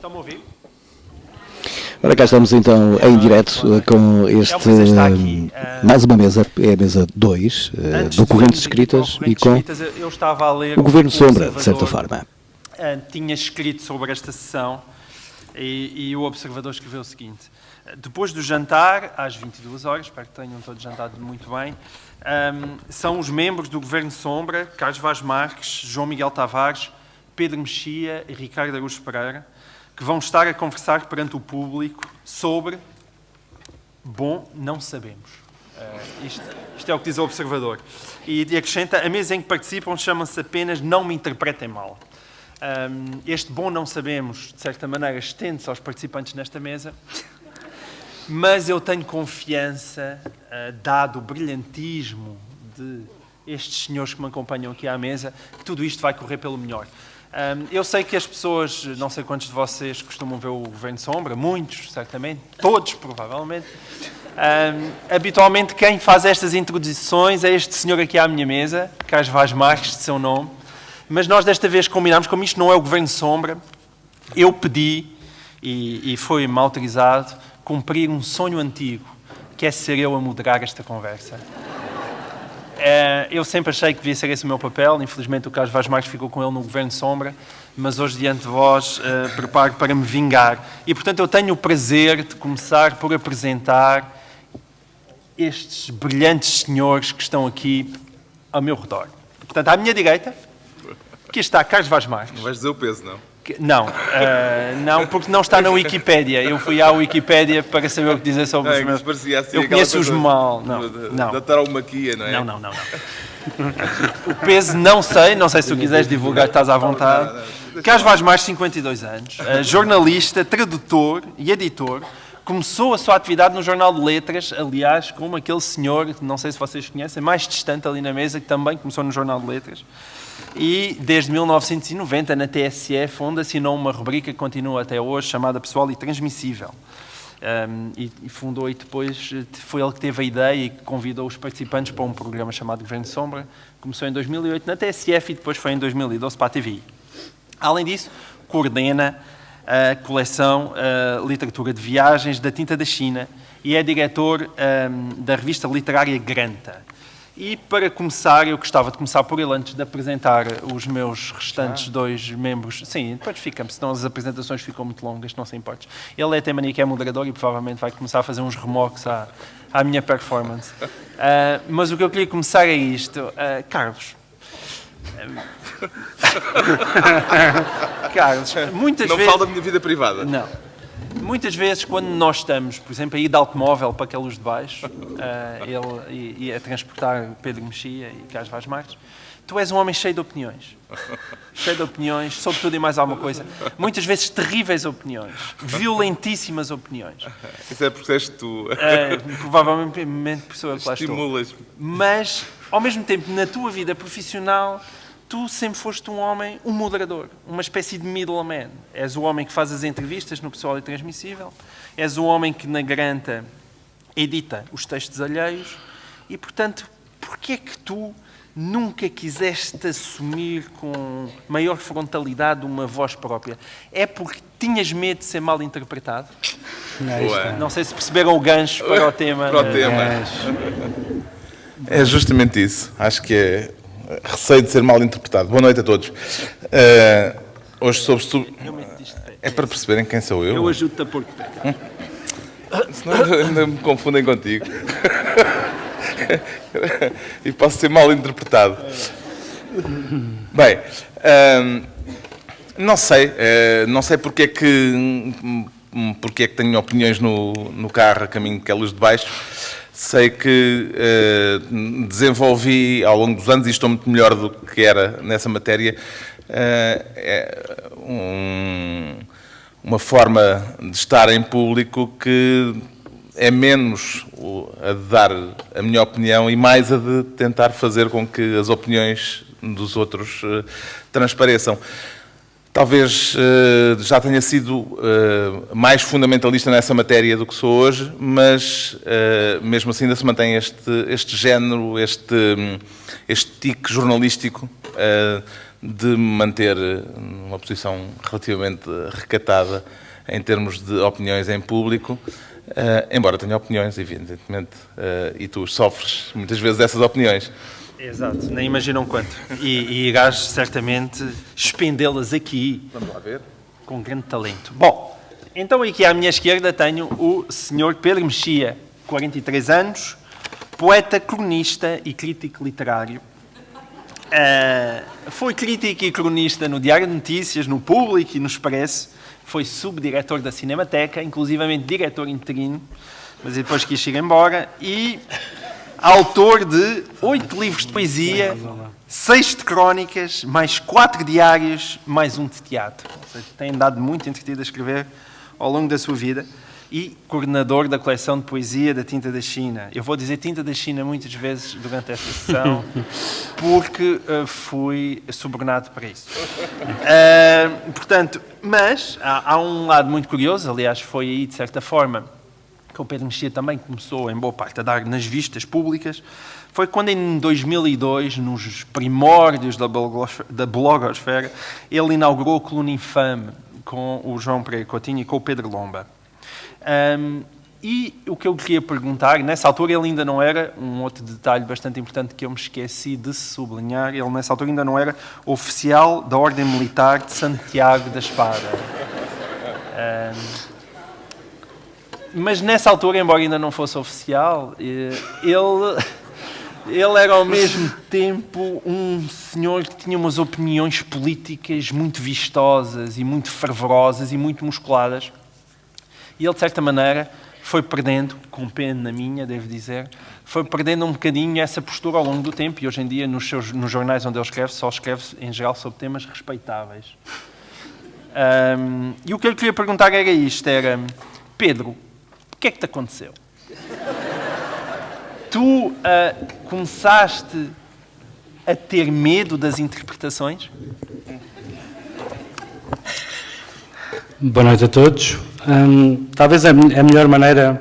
Estão-me a ouvir? Ora, cá estamos então em direto com este, mais uma mesa, é a mesa 2, do Correntes Escritas e com eu estava a ler o Governo Sombra, de certa forma. Tinha escrito sobre esta sessão e o Observador escreveu o seguinte: depois do jantar, às 22 horas, espero que tenham todos jantado muito bem, são os membros do Governo Sombra, Carlos Vaz Marques, João Miguel Tavares, Pedro Mexia e Ricardo Araújo Pereira, que vão estar a conversar perante o público sobre... Bom, não sabemos. Isto é o que diz o Observador. E acrescenta, a mesa em que participam chama-se apenas Não Me Interpretem Mal. Este bom não sabemos, de certa maneira, estende-se aos participantes nesta mesa, mas eu tenho confiança, dado o brilhantismo de estes senhores que me acompanham aqui à mesa, que tudo isto vai correr pelo melhor. Eu sei que as pessoas, não sei quantos de vocês costumam ver o Governo Sombra, muitos, certamente, todos, provavelmente. Habitualmente, quem faz estas introduções é este senhor aqui à minha mesa, Carlos Vaz Marques, de seu nome. Mas nós desta vez combinámos, como isto não é o Governo Sombra, eu pedi, e foi-me autorizado, cumprir um sonho antigo, que é ser eu a moderar esta conversa. Eu sempre achei que devia ser esse o meu papel. Infelizmente o Carlos Vaz Marques ficou com ele no Governo Sombra, mas hoje diante de vós preparo para me vingar. E portanto eu tenho o prazer de começar por apresentar estes brilhantes senhores que estão aqui ao meu redor. Portanto, à minha direita, aqui está Carlos Vaz Marques. Não vais dizer o peso, não? Não, porque não está na Wikipédia. Eu fui à Wikipédia para saber o que dizer sobre os meus... Assim, eu conheço-os mal. Da tauromaquia, não é? Não. O peso não sei se tu quiseres divulgar, estás à vontade. Carlos Vaz Marques, 52 anos, jornalista, tradutor e editor. Começou a sua atividade no Jornal de Letras, aliás, como aquele senhor, não sei se vocês conhecem, mais distante ali na mesa, que também começou no Jornal de Letras. E desde 1990 na TSF, onde assinou uma rubrica que continua até hoje, chamada Pessoal e Transmissível. E fundou, e depois foi ele que teve a ideia e que convidou os participantes para um programa chamado Governo Sombra. Começou em 2008 na TSF e depois foi em 2012 para a TVI. Além disso, coordena a coleção Literatura de Viagens da Tinta da China e é diretor da revista literária Granta. E, para começar, eu gostava de começar por ele antes de apresentar os meus restantes dois membros. Sim, depois ficamos, senão as apresentações ficam muito longas, não se importe. Ele é mania que é moderador e provavelmente vai começar a fazer uns remoques à minha performance. Mas o que eu queria começar é isto. Carlos. Carlos, muitas vezes... Não falo da minha vida privada. Não. Muitas vezes, quando nós estamos, por exemplo, a ir de automóvel para aquela luz de baixo, e a transportar Pedro Mexia e Carlos Vaz Marques, tu és um homem cheio de opiniões. Cheio de opiniões, sobre tudo e mais alguma coisa. Muitas vezes terríveis opiniões. Violentíssimas opiniões. Isso é porque és tu. Provavelmente por pessoa que lá estou. Estimulas-me. Mas, ao mesmo tempo, na tua vida profissional... Tu sempre foste um homem, um moderador, uma espécie de middleman. És o homem que faz as entrevistas no Pessoal e Transmissível, és o homem que na Granta edita os textos alheios e, portanto, porquê é que tu nunca quiseste assumir com maior frontalidade uma voz própria? É porque tinhas medo de ser mal interpretado? Não sei se perceberam o gancho para o tema. É justamente isso. Acho que é... Receio de ser mal interpretado. Boa noite a todos. Hoje sobre... É para perceberem quem sou eu. Eu ajudo-te a pôr de pé. Senão ainda me confundem contigo. E posso ser mal interpretado. Bem, não sei porque é que tenho opiniões no carro a caminho que é luz de baixo. Sei que desenvolvi ao longo dos anos, e estou muito melhor do que era nessa matéria, uma forma de estar em público que é menos a de dar a minha opinião e mais a de tentar fazer com que as opiniões dos outros transpareçam. Talvez já tenha sido mais fundamentalista nessa matéria do que sou hoje, mas mesmo assim ainda se mantém este género, este tique jornalístico de manter uma posição relativamente recatada em termos de opiniões em público, embora tenha opiniões, evidentemente, e tu sofres muitas vezes dessas opiniões. Exato, nem imaginam quanto. E irás certamente expendê-las aqui. Vamos lá ver. Com grande talento. Bom, então aqui à minha esquerda tenho o Sr. Pedro Mexia, 43 anos, poeta, cronista e crítico literário. Foi crítico e cronista no Diário de Notícias, no Público e no Expresso. Foi subdiretor da Cinemateca, inclusivamente diretor interino, mas depois quis ir embora. E autor de 8 livros de poesia, 6 de crónicas, mais 4 diários, mais um de teatro. Ou seja, tem andado muito entretido a escrever ao longo da sua vida. E coordenador da coleção de poesia da Tinta da China. Eu vou dizer Tinta da China muitas vezes durante esta sessão, porque fui subornado para isso. Portanto, mas há um lado muito curioso, aliás, foi aí, de certa forma, que o Pedro Mexia também começou, em boa parte, a dar nas vistas públicas, foi quando, em 2002, nos primórdios da blogosfera, ele inaugurou a Coluna Infame com o João Pereira Coutinho e com o Pedro Lomba. E o que eu queria perguntar, nessa altura ele ainda não era, um outro detalhe bastante importante que eu me esqueci de sublinhar, ele nessa altura ainda não era oficial da Ordem Militar de Santiago da Espada. Mas nessa altura, embora ainda não fosse oficial, ele era ao mesmo tempo um senhor que tinha umas opiniões políticas muito vistosas e muito fervorosas e muito musculadas. E ele, de certa maneira, foi perdendo, com pena minha, devo dizer, foi perdendo um bocadinho essa postura ao longo do tempo e hoje em dia, nos jornais onde ele escreve, só escreve, em geral, sobre temas respeitáveis. E o que eu queria perguntar era isto, era... Pedro, o que é que te aconteceu? Tu começaste a ter medo das interpretações? Boa noite a todos. Talvez a melhor maneira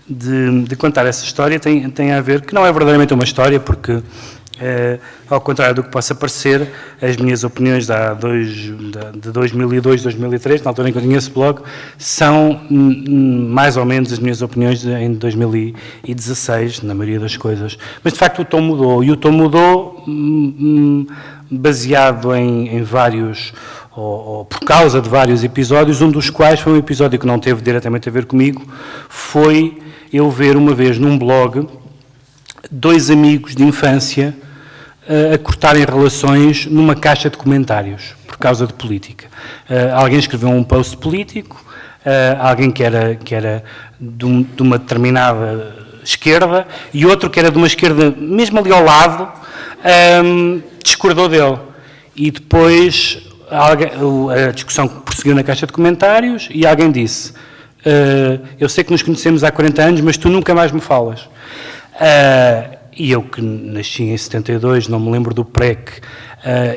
de contar essa história tem a ver, que não é verdadeiramente uma história, porque, ao contrário do que possa parecer, as minhas opiniões de 2002, 2003, na altura em que eu tinha esse blog, são mais ou menos as minhas opiniões em 2016, na maioria das coisas. Mas, de facto, o tom mudou, e o tom mudou baseado em vários... Ou por causa de vários episódios, um dos quais foi um episódio que não teve diretamente a ver comigo, foi eu ver uma vez num blog 2 amigos de infância a cortarem relações numa caixa de comentários, por causa de política. Alguém escreveu um post político, alguém que era de uma determinada esquerda, e outro que era de uma esquerda, mesmo ali ao lado, discordou dele. E depois... a discussão prosseguiu na caixa de comentários e alguém disse: eu sei que nos conhecemos há 40 anos, mas tu nunca mais me falas. E eu, que nasci em 72, não me lembro do PREC,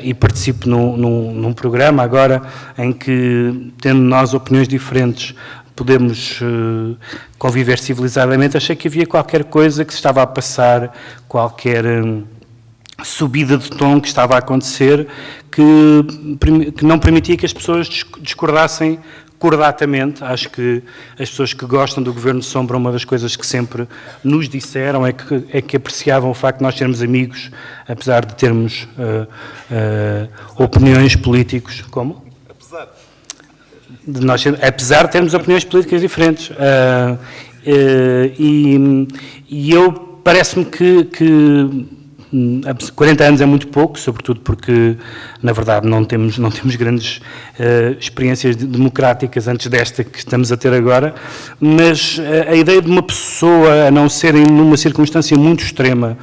e participo num programa agora em que, tendo nós opiniões diferentes, podemos conviver civilizadamente. Achei que havia qualquer coisa que se estava a passar, qualquer... subida de tom que estava a acontecer, que não permitia que as pessoas discordassem cordatamente. Acho que as pessoas que gostam do Governo Sombra, uma das coisas que sempre nos disseram é que apreciavam o facto de nós sermos amigos, apesar de termos opiniões políticas. Como? Apesar de termos opiniões políticas diferentes. E eu, parece-me que 40 anos é muito pouco, sobretudo porque, na verdade, não temos grandes experiências democráticas antes desta que estamos a ter agora, mas a ideia de uma pessoa, a não ser em uma circunstância muito extrema,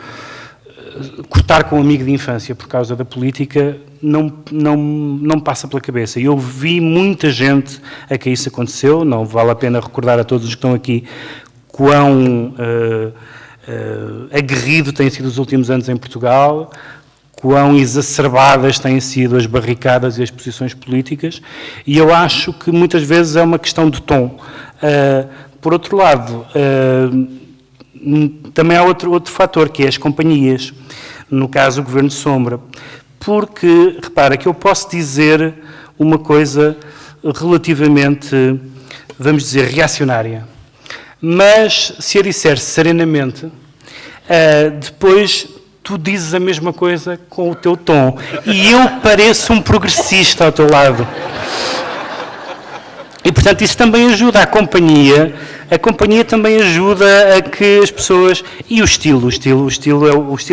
cortar com um amigo de infância por causa da política, não passa pela cabeça. Eu vi muita gente a que isso aconteceu, não vale a pena recordar a todos os que estão aqui quão... aguerrido têm sido os últimos anos em Portugal, quão exacerbadas têm sido as barricadas e as posições políticas, e eu acho que muitas vezes é uma questão de tom. Por outro lado, também há outro fator, que é as companhias, no caso o Governo Sombra. porque, repara, que eu posso dizer uma coisa relativamente, vamos dizer, reacionária, mas se a disser serenamente, depois tu dizes a mesma coisa com o teu tom, e eu pareço um progressista ao teu lado. E, portanto, isso também ajuda a companhia também ajuda a que as pessoas... E o estilo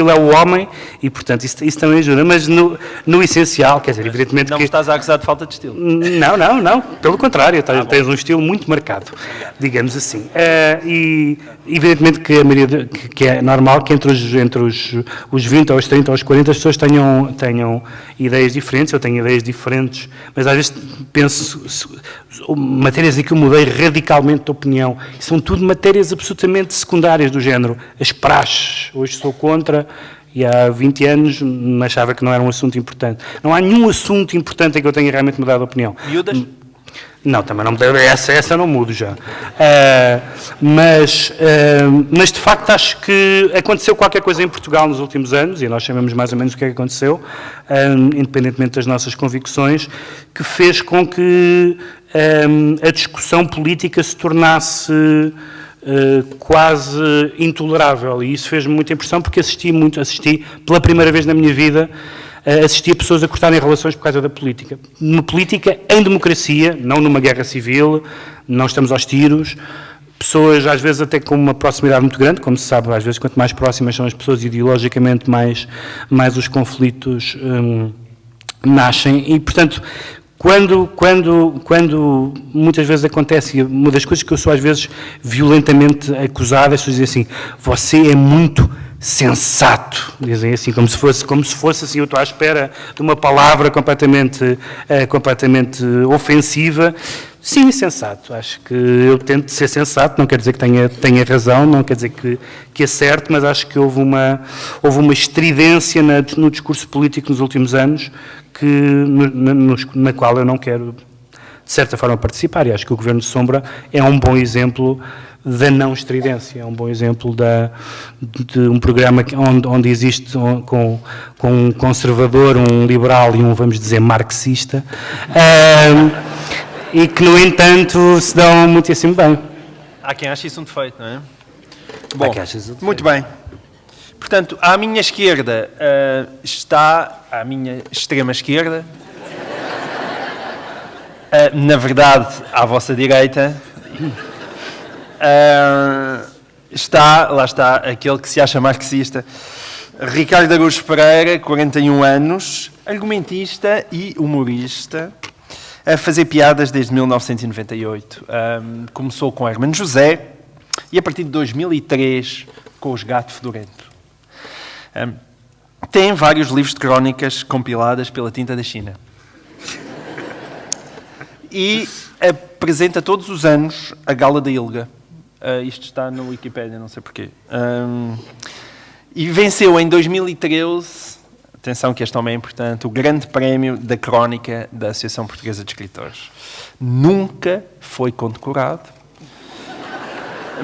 é o homem, e, portanto, isso também ajuda. Mas, no essencial, quer dizer, evidentemente não me estás a acusar de falta de estilo. Não. Pelo contrário, tens um estilo muito marcado, digamos assim. E, evidentemente, que é normal que entre os 20, aos 30, aos 40, as pessoas tenham ideias diferentes. Eu tenho ideias diferentes, mas às vezes penso... matérias em que eu mudei radicalmente de opinião. São tudo matérias absolutamente secundárias do género. As praxes, hoje sou contra, e há 20 anos achava que não era um assunto importante. Não há nenhum assunto importante em que eu tenha realmente mudado de opinião. Miúdas? Não, também não mudei. Essa não mudo já. Mas de facto acho que aconteceu qualquer coisa em Portugal nos últimos anos, e nós sabemos mais ou menos o que é que aconteceu, independentemente das nossas convicções, que fez com que a discussão política se tornasse quase intolerável, e isso fez-me muita impressão porque assisti pela primeira vez na minha vida, assisti a pessoas a cortarem relações por causa da política. Numa política em democracia, não numa guerra civil, não estamos aos tiros, pessoas às vezes até com uma proximidade muito grande, como se sabe, às vezes quanto mais próximas são as pessoas ideologicamente, mais os conflitos nascem, e portanto... Quando muitas vezes acontece, e uma das coisas que eu sou às vezes violentamente acusado, as pessoas dizem assim, você é muito sensato, dizem assim, como se fosse assim, eu estou à espera de uma palavra completamente ofensiva. Sim, sensato, acho que eu tento ser sensato, não quer dizer que tenha razão, não quer dizer que acerte, mas acho que houve uma estridência no discurso político nos últimos anos, na qual eu não quero, de certa forma, participar. E acho que o Governo de Sombra é um bom exemplo da não estridência, é um bom exemplo de um programa onde existe com um conservador, um liberal e um, vamos dizer, marxista, e que, no entanto, se dão muitíssimo bem. Há quem ache isso um defeito, não é? Bom, muito bem. Portanto, à minha esquerda está à minha extrema esquerda, na verdade, à vossa direita, lá está aquele que se acha marxista, Ricardo Araújo Pereira, 41 anos, argumentista e humorista, a fazer piadas desde 1998. Começou com Hermano José e a partir de 2003 com os Gato Fedorento. Tem vários livros de crónicas compiladas pela Tinta da China. E apresenta todos os anos a Gala da Ilga. Isto está no Wikipédia, não sei porquê. E venceu em 2013, atenção que este homem é importante, o Grande Prémio da Crónica da Associação Portuguesa de Escritores. Nunca foi condecorado.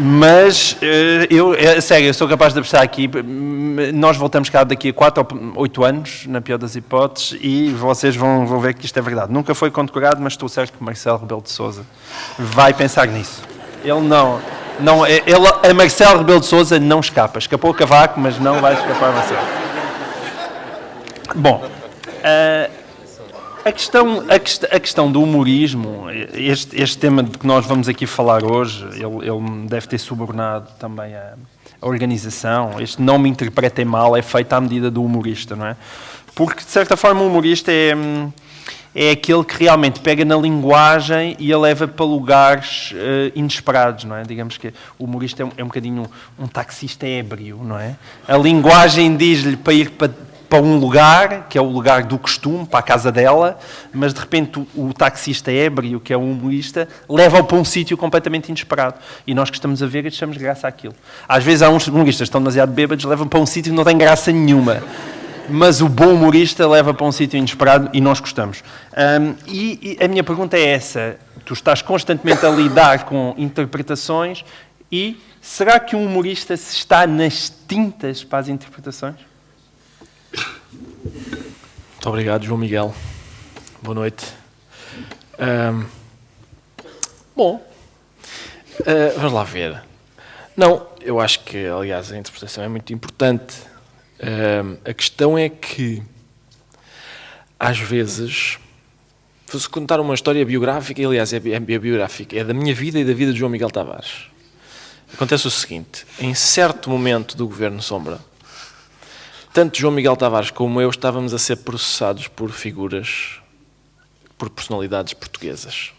Mas, sério, eu sou capaz de apostar aqui, nós voltamos cá daqui a 4 ou 8 anos, na pior das hipóteses, e vocês vão ver que isto é verdade. Nunca foi condecorado, mas estou certo que Marcelo Rebelo de Sousa vai pensar nisso. A Marcelo Rebelo de Sousa não escapa. Escapou o Cavaco, mas não vai escapar a Marcelo. Bom, a questão do humorismo, este tema de que nós vamos aqui falar hoje, ele deve ter subornado também a organização. Este não me interpretem mal, é feito à medida do humorista, não é? Porque, de certa forma, o humorista é aquele que realmente pega na linguagem e a leva para lugares inesperados, não é? Digamos que o humorista é um bocadinho um taxista ébrio, não é? A linguagem diz-lhe para ir para um lugar, que é o lugar do costume, para a casa dela, mas de repente o taxista ébrio, que é um humorista, leva-o para um sítio completamente inesperado. E nós que estamos a ver, achamos graça àquilo. Às vezes há uns humoristas que estão demasiado bêbados, levam para um sítio que não tem graça nenhuma. Mas o bom humorista leva para um sítio inesperado e nós gostamos. E a minha pergunta é essa. Tu estás constantemente a lidar com interpretações e será que um humorista está nas tintas para as interpretações? Muito obrigado, João Miguel. Boa noite. Vamos lá ver. Não, eu acho que, aliás, a interpretação é muito importante. A questão é que, às vezes, se contar uma história biográfica, e, aliás, é biográfica, é da minha vida e da vida de João Miguel Tavares. Acontece o seguinte, em certo momento do Governo Sombra, tanto João Miguel Tavares como eu estávamos a ser processados por personalidades portuguesas.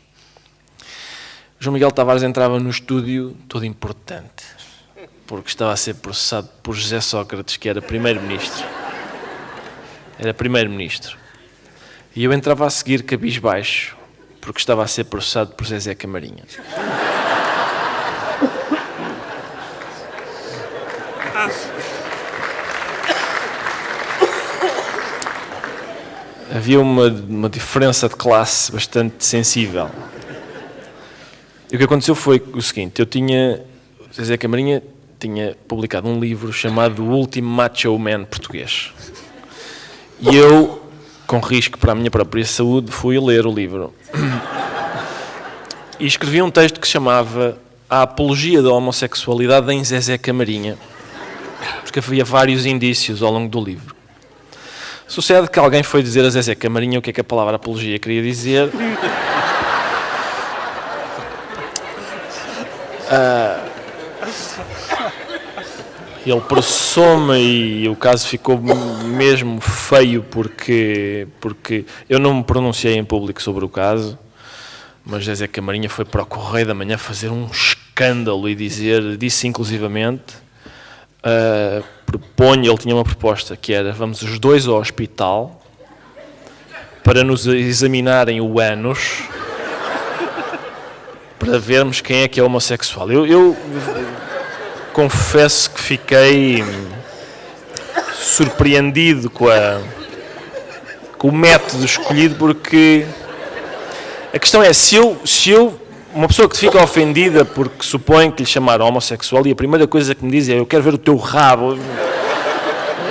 João Miguel Tavares entrava no estúdio todo importante, porque estava a ser processado por José Sócrates, que era primeiro-ministro. Era primeiro-ministro. E eu entrava a seguir cabisbaixo, porque estava a ser processado por Zezé Camarinha. Havia uma diferença de classe bastante sensível. E o que aconteceu foi o seguinte, Zezé Camarinha tinha publicado um livro chamado O Último Macho Man Português. E eu, com risco para a minha própria saúde, fui ler o livro. E escrevi um texto que se chamava A Apologia da Homossexualidade em Zezé Camarinha, porque havia vários indícios ao longo do livro. Sucede que alguém foi dizer a Zezé Camarinha o que é que a palavra apologia queria dizer. Ele processou-me e o caso ficou mesmo feio porque eu não me pronunciei em público sobre o caso, mas Zezé Camarinha foi para o Correio da Manhã fazer um escândalo e disse inclusivamente, ele tinha uma proposta que era, vamos os dois ao hospital para nos examinarem o ânus para vermos quem é que é homossexual. Eu confesso que fiquei surpreendido com o método escolhido, porque a questão é, se eu uma pessoa que fica ofendida porque supõe que lhe chamaram homossexual e a primeira coisa que me diz é eu quero ver o teu rabo,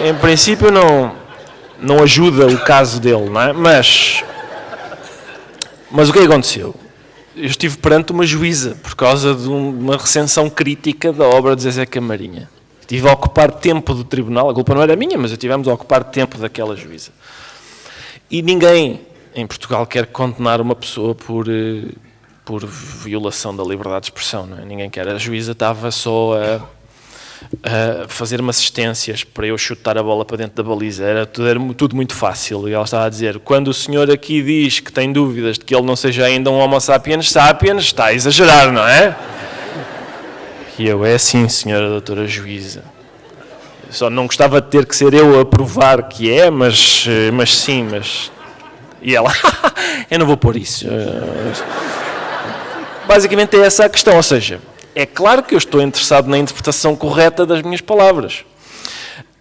em princípio não ajuda o caso dele, não é? Mas o que aconteceu? Eu estive perante uma juíza por causa de uma recensão crítica da obra de Zezé Camarinha. Estive a ocupar tempo do tribunal, a culpa não era minha, mas estivemos a ocupar tempo daquela juíza. E ninguém em Portugal quer condenar uma pessoa por violação da liberdade de expressão, não é? Ninguém quer. A juíza estava só a fazer-me assistências para eu chutar a bola para dentro da baliza. Era tudo muito fácil. E ela estava a dizer, quando o senhor aqui diz que tem dúvidas de que ele não seja ainda um homo sapiens, está a exagerar, não é? E eu, é assim, senhora doutora juíza. Só não gostava de ter que ser eu a provar que é, mas sim, mas... E ela, eu não vou pôr isso. Basicamente é essa a questão, ou seja, é claro que eu estou interessado na interpretação correta das minhas palavras.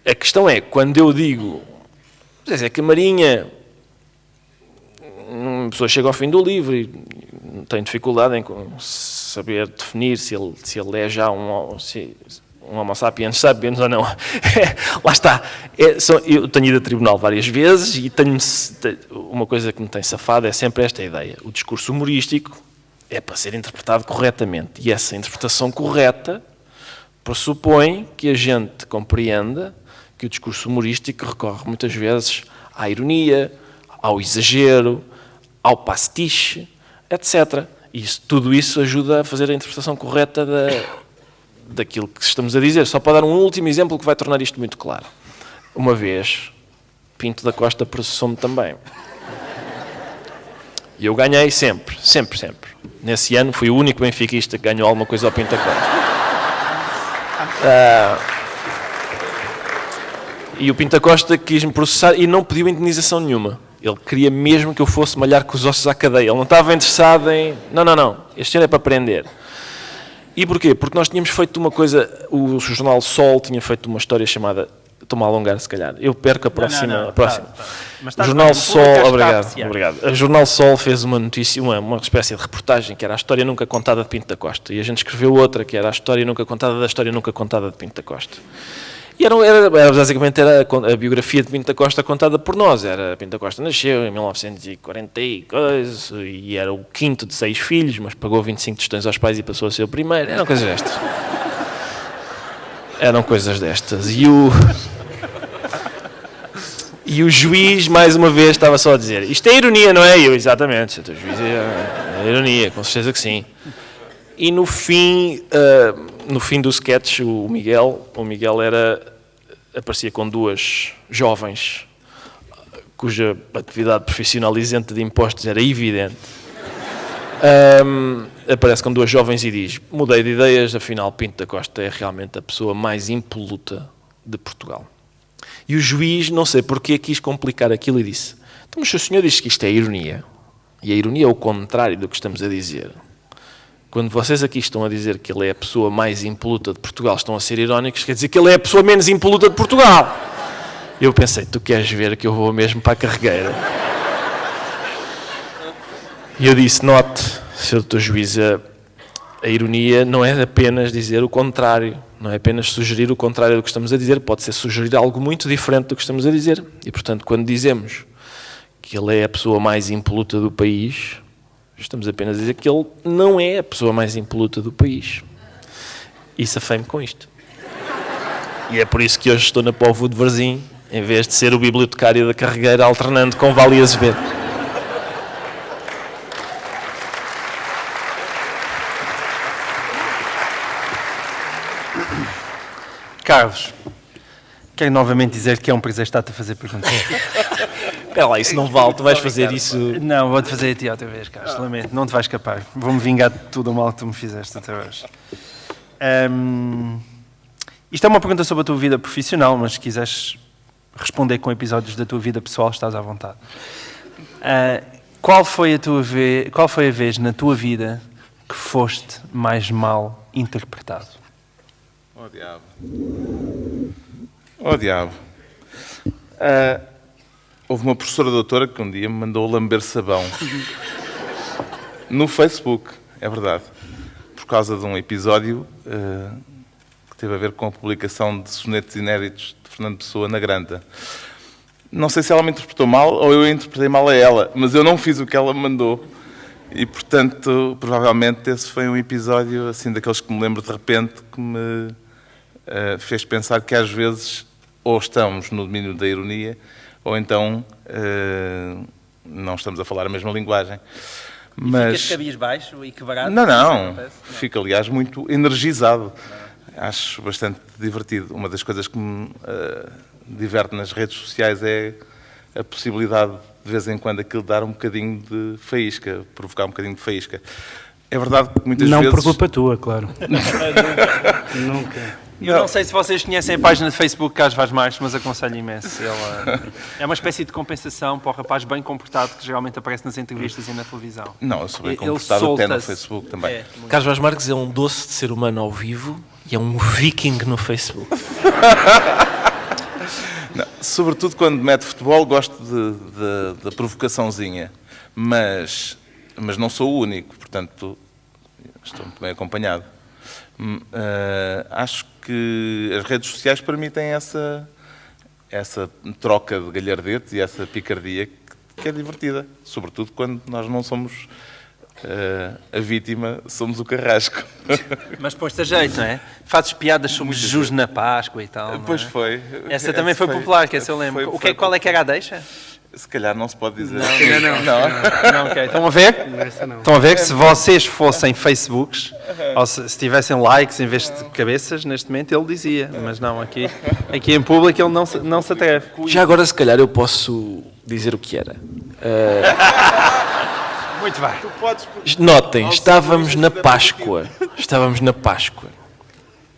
A questão é, quando eu digo, Zezé Camarinha, uma pessoa chega ao fim do livro e tem dificuldade em saber definir se ele é já um homo sapiens ou não. Lá está. Eu tenho ido a tribunal várias vezes e uma coisa que me tem safado é sempre esta ideia. O discurso humorístico é para ser interpretado corretamente. E essa interpretação correta pressupõe que a gente compreenda que o discurso humorístico recorre muitas vezes à ironia, ao exagero, ao pastiche, etc. E tudo isso ajuda a fazer a interpretação correta daquilo que estamos a dizer. Só para dar um último exemplo que vai tornar isto muito claro. Uma vez, Pinto da Costa processou-me também. E eu ganhei sempre. Nesse ano fui o único benfiquista que ganhou alguma coisa ao Pinto da Costa. E o Pinto da Costa quis-me processar e não pediu indenização nenhuma. Ele queria mesmo que eu fosse malhar com os ossos à cadeia. Ele não estava interessado em... Não. Este senhor é para prender. E porquê? Porque nós tínhamos feito uma coisa... O jornal Sol tinha feito uma história chamada... Estou-me a alongar, se calhar. Eu perco a próxima. Tá. O Jornal Sol... Obrigado. O Jornal Sol fez uma notícia, uma espécie de reportagem, que era a história nunca contada de Pinto da Costa. E a gente escreveu outra, que era a história nunca contada da história nunca contada de Pinto da Costa. E basicamente a biografia de Pinto da Costa contada por nós. Pinto da Costa nasceu em 1940 e coisa, e era o quinto de 6 filhos, mas pagou 25 tostões aos pais e passou a ser o primeiro. Eram coisas destas. E o juiz, mais uma vez, estava só a dizer: isto é ironia, não é? E eu, exatamente, o juiz é ironia, com certeza que sim. E no fim do sketch, o Miguel aparecia com 2 jovens cuja atividade profissional isenta de impostos era evidente. Aparece com 2 jovens e diz: mudei de ideias, afinal Pinto da Costa é realmente a pessoa mais impoluta de Portugal. E o juiz, não sei porquê, quis complicar aquilo e disse: então, mas se o senhor diz que isto é ironia, e a ironia é o contrário do que estamos a dizer, quando vocês aqui estão a dizer que ele é a pessoa mais impoluta de Portugal, estão a ser irónicos, quer dizer que ele é a pessoa menos impoluta de Portugal. Eu pensei: tu queres ver que eu vou mesmo para a carregueira? E eu disse: note, Sr. Dr. Juiz, a ironia não é apenas dizer o contrário, não é apenas sugerir o contrário do que estamos a dizer, pode ser sugerir algo muito diferente do que estamos a dizer. E, portanto, quando dizemos que ele é a pessoa mais impoluta do país, estamos apenas a dizer que ele não é a pessoa mais impoluta do país. E safei-me com isto. E é por isso que hoje estou na Póvoa de Varzim, em vez de ser o bibliotecário da carregueira, alternando com Vale Azevedo. Carlos, quero novamente dizer que é um prazer estar-te a fazer perguntas. Espera lá, isso não vale, tu vais fazer isso... Não, vou-te fazer a ti outra vez, Carlos, lamento, não te vais escapar. Vou-me vingar de tudo o mal que tu me fizeste até hoje. Isto é uma pergunta sobre a tua vida profissional, mas se quiseres responder com episódios da tua vida pessoal, estás à vontade. Qual foi a vez na tua vida que foste mais mal interpretado? Oh, diabo. Oh, diabo. Houve uma professora doutora que um dia me mandou lamber sabão. No Facebook, é verdade. Por causa de um episódio que teve a ver com a publicação de sonetos inéditos de Fernando Pessoa na Granta. Não sei se ela me interpretou mal ou eu interpretei mal a ela, mas eu não fiz o que ela me mandou. E, portanto, provavelmente esse foi um episódio, assim, daqueles que me lembro de repente, que me fez pensar que às vezes ou estamos no domínio da ironia ou então não estamos a falar a mesma linguagem. Mas... ficas cabisbaixo e quebrado? Não. Fico, aliás, muito energizado. Acho bastante divertido. Uma das coisas que me diverte nas redes sociais é a possibilidade, de vez em quando, aquilo dar um bocadinho de faísca, provocar um bocadinho de faísca. É verdade que muitas vezes... Não por culpa tua, claro. Nunca. Eu não sei se vocês conhecem a página de Facebook Carlos Vaz Marques, mas aconselho imenso. É uma espécie de compensação para o rapaz bem comportado que geralmente aparece nas entrevistas e na televisão. Não, eu sou bem comportado até no Facebook também. Carlos Vaz Marques é um doce de ser humano ao vivo e é um viking no Facebook. Não, sobretudo quando mete futebol, gosto da provocaçãozinha, mas não sou o único, portanto estou muito bem acompanhado. Acho que as redes sociais permitem essa troca de galhardetes e essa picardia que é divertida, sobretudo quando nós não somos a vítima, somos o carrasco. Mas pões-te a jeito, não é? Fazes piadas sobre Jesus na Páscoa e tal, não é? Pois foi. Essa também foi popular, que essa eu lembro. Qual é que era a deixa? Se calhar não se pode dizer. Não, ok. Estão a ver? Estão a ver que se vocês fossem Facebooks, ou se tivessem likes em vez de cabeças, neste momento ele dizia. Mas não, aqui em público ele não se atreve. Já agora, se calhar, eu posso dizer o que era. Muito bem. Notem, estávamos na Páscoa,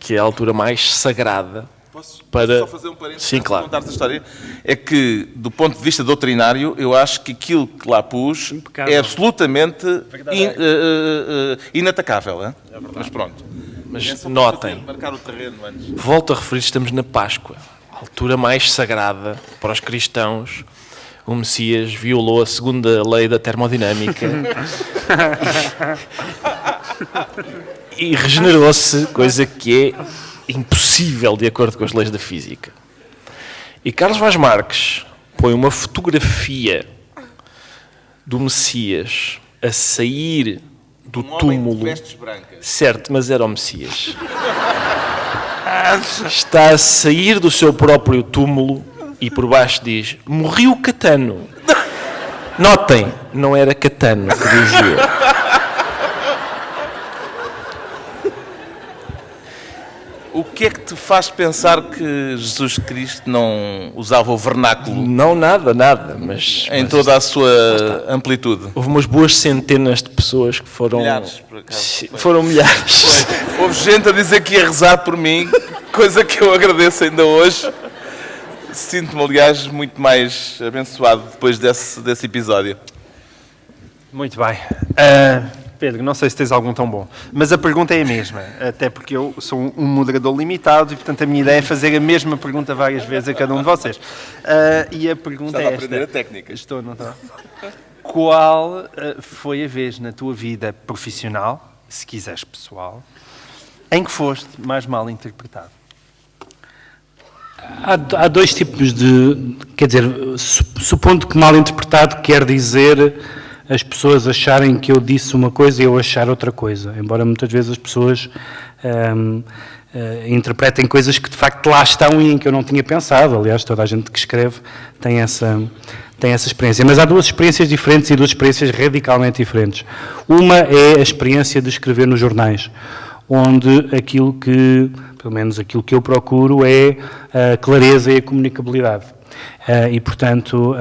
que é a altura mais sagrada. Posso para... só fazer um parênteses? Sim, claro. Contar-te a história? É que, do ponto de vista doutrinário, eu acho que aquilo que lá pus é absolutamente inatacável. É mas pronto. Mas notem, marcar o terreno antes. Volto a referir, estamos na Páscoa, a altura mais sagrada para os cristãos. O Messias violou a segunda lei da termodinâmica e regenerou-se, coisa que é impossível de acordo com as leis da física. E Carlos Vaz Marques põe uma fotografia do Messias a sair do túmulo. de vestes brancas. Certo, mas era o Messias. Está a sair do seu próprio túmulo e por baixo diz: morreu Catano. Notem, não era Catano que dizia. O que é que te faz pensar que Jesus Cristo não usava o vernáculo Não, nada, mas toda a sua amplitude? houve umas boas centenas de pessoas que foram... Milhares, por acaso. Sim, foram milhares. Houve gente a dizer que ia rezar por mim, coisa que eu agradeço ainda hoje. Sinto-me, aliás, muito mais abençoado depois desse episódio. Muito bem. Pedro, não sei se tens algum tão bom, mas a pergunta é a mesma, até porque eu sou um moderador limitado e, portanto, a minha ideia é fazer a mesma pergunta várias vezes a cada um de vocês. E a pergunta Estás é a esta. aprender a técnica. Estou, não estou? Qual foi a vez na tua vida profissional, se quiseres pessoal, em que foste mais mal interpretado? Há dois tipos de... Quer dizer, supondo que mal interpretado quer dizer as pessoas acharem que eu disse uma coisa e eu achar outra coisa, embora muitas vezes as pessoas interpretem coisas que de facto lá estão e em que eu não tinha pensado. Aliás, toda a gente que escreve tem essa experiência. Mas há duas experiências diferentes e duas experiências radicalmente diferentes. Uma é a experiência de escrever nos jornais, onde aquilo que, pelo menos aquilo que eu procuro, é a clareza e a comunicabilidade. E, portanto,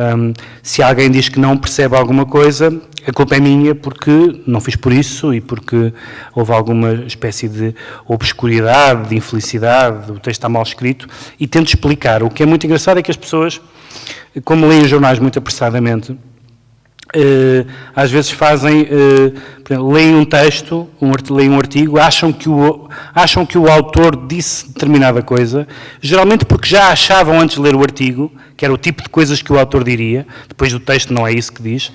se alguém diz que não percebe alguma coisa, a culpa é minha porque não fiz por isso e porque houve alguma espécie de obscuridade, de infelicidade, o texto está mal escrito, e tento explicar. O que é muito engraçado é que as pessoas, como leem os jornais muito apressadamente, às vezes fazem, leem um texto, leem um artigo, acham que o autor disse determinada coisa, geralmente porque já achavam antes de ler o artigo, que era o tipo de coisas que o autor diria, depois do texto não é isso que diz,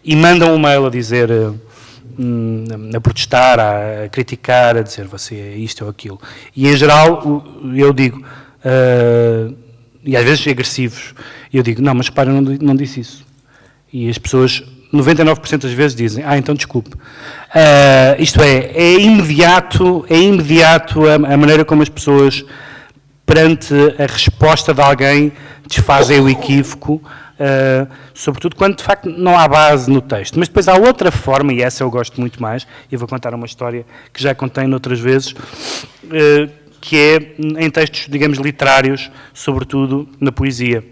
e mandam um mail a dizer, a protestar, a criticar, a dizer você é isto ou aquilo. E em geral eu digo, e às vezes agressivos, eu digo, não, mas repara, eu não disse isso. E as pessoas, 99% das vezes, dizem, então desculpe. Isto é imediato a maneira como as pessoas, perante a resposta de alguém, desfazem o equívoco, sobretudo quando de facto não há base no texto. Mas depois há outra forma, e essa eu gosto muito mais, e vou contar uma história que já contei noutras vezes, que é em textos, digamos, literários, sobretudo na poesia.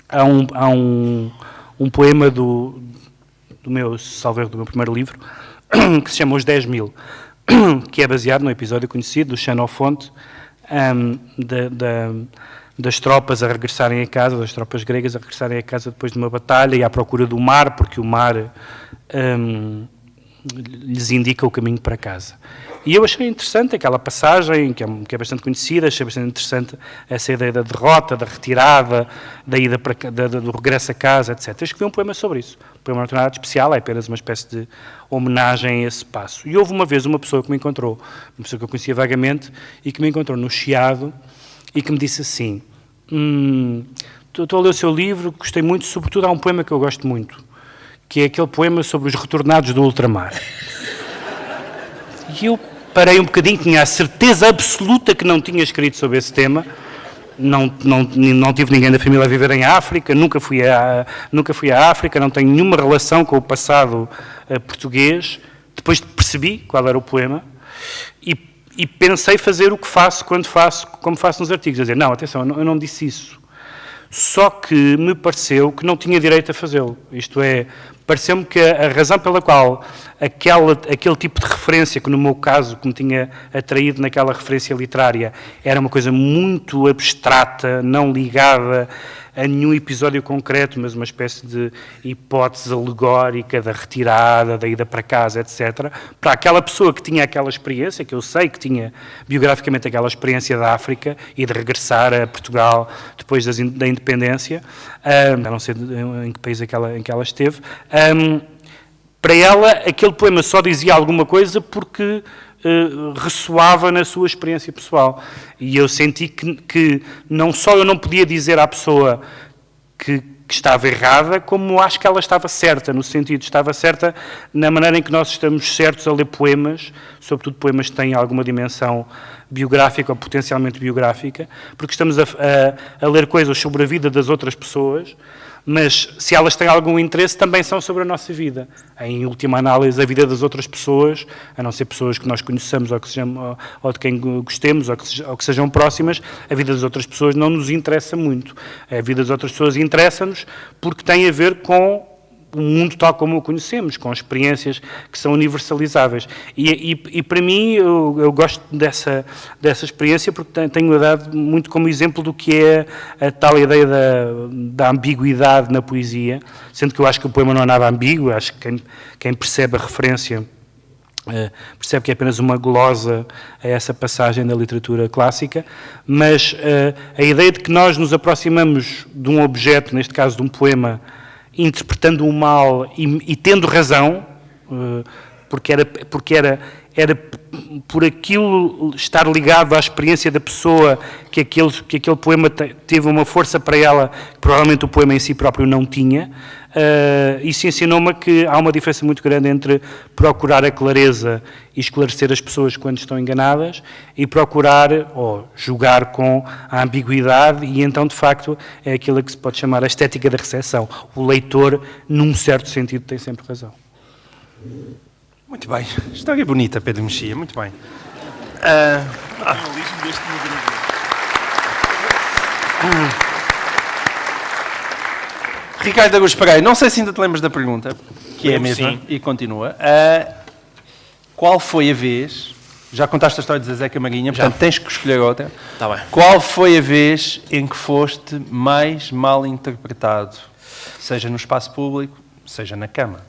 Há um poema do meu primeiro livro, que se chama Os 10.000, que é baseado num episódio conhecido do Xenofonte, das tropas a regressarem a casa, das tropas gregas a regressarem a casa depois de uma batalha e à procura do mar, porque o mar lhes indica o caminho para casa. E eu achei interessante aquela passagem, que é bastante conhecida, achei bastante interessante essa ideia da derrota, da retirada, da ida do regresso a casa, etc. Eu escrevi um poema sobre isso. O poema não tem nada de especial, é apenas uma espécie de homenagem a esse passo. E houve uma vez uma pessoa que me encontrou, uma pessoa que eu conhecia vagamente, e que me encontrou no Chiado, e que me disse assim, estou a ler o seu livro, gostei muito, sobretudo há um poema que eu gosto muito, que é aquele poema sobre os retornados do ultramar. E eu parei um bocadinho, tinha a certeza absoluta que não tinha escrito sobre esse tema, não tive ninguém da família a viver em África, nunca fui à África, não tenho nenhuma relação com o passado português. Depois percebi qual era o poema e pensei fazer o que faço como faço nos artigos, a dizer, não, atenção, eu não disse isso. Só que me pareceu que não tinha direito a fazê-lo. Isto é, pareceu-me que a razão pela qual aquele tipo de referência, que no meu caso que me tinha atraído naquela referência literária, era uma coisa muito abstrata, não ligada a nenhum episódio concreto, mas uma espécie de hipótese alegórica da retirada, da ida para casa, etc. Para aquela pessoa que tinha aquela experiência, que eu sei que tinha biograficamente aquela experiência da África e de regressar a Portugal depois da independência, não sei em que país em que ela esteve, para ela aquele poema só dizia alguma coisa porque ressoava na sua experiência pessoal. E eu senti que não só eu não podia dizer à pessoa que estava errada, como acho que ela estava certa, no sentido, estava certa na maneira em que nós estamos certos a ler poemas, sobretudo poemas que têm alguma dimensão biográfica ou potencialmente biográfica, porque estamos a ler coisas sobre a vida das outras pessoas, mas se elas têm algum interesse, também são sobre a nossa vida. Em última análise, a vida das outras pessoas, a não ser pessoas que nós conheçamos ou de quem gostemos ou que sejam próximas, a vida das outras pessoas não nos interessa muito. A vida das outras pessoas interessa-nos porque tem a ver com o mundo tal como o conhecemos, com experiências que são universalizáveis. E para mim, eu gosto dessa experiência porque tenho dado muito como exemplo do que é a tal ideia da ambiguidade na poesia, sendo que eu acho que o poema não é nada ambíguo, acho que quem percebe a referência percebe que é apenas uma glosa a essa passagem da literatura clássica, mas a ideia de que nós nos aproximamos de um objeto, neste caso de um poema, interpretando-o mal e tendo razão, porque era por aquilo estar ligado à experiência da pessoa que aquele poema teve uma força para ela que provavelmente o poema em si próprio não tinha. Isso ensinou-me que há uma diferença muito grande entre procurar a clareza e esclarecer as pessoas quando estão enganadas e procurar ou jogar com a ambiguidade, e então de facto é aquilo que se pode chamar a estética da recepção. O leitor, num certo sentido, tem sempre razão. Muito bem. História bonita, Pedro Mexia. Muito bem. Ricardo Augusto Pereira, não sei se ainda te lembras da pergunta, que é a mesma, e continua. Qual foi a vez... Já contaste a história de Zezé Camarinha, portanto tens que escolher outra. Tá bem. Qual foi a vez em que foste mais mal interpretado? Seja no espaço público, seja na cama.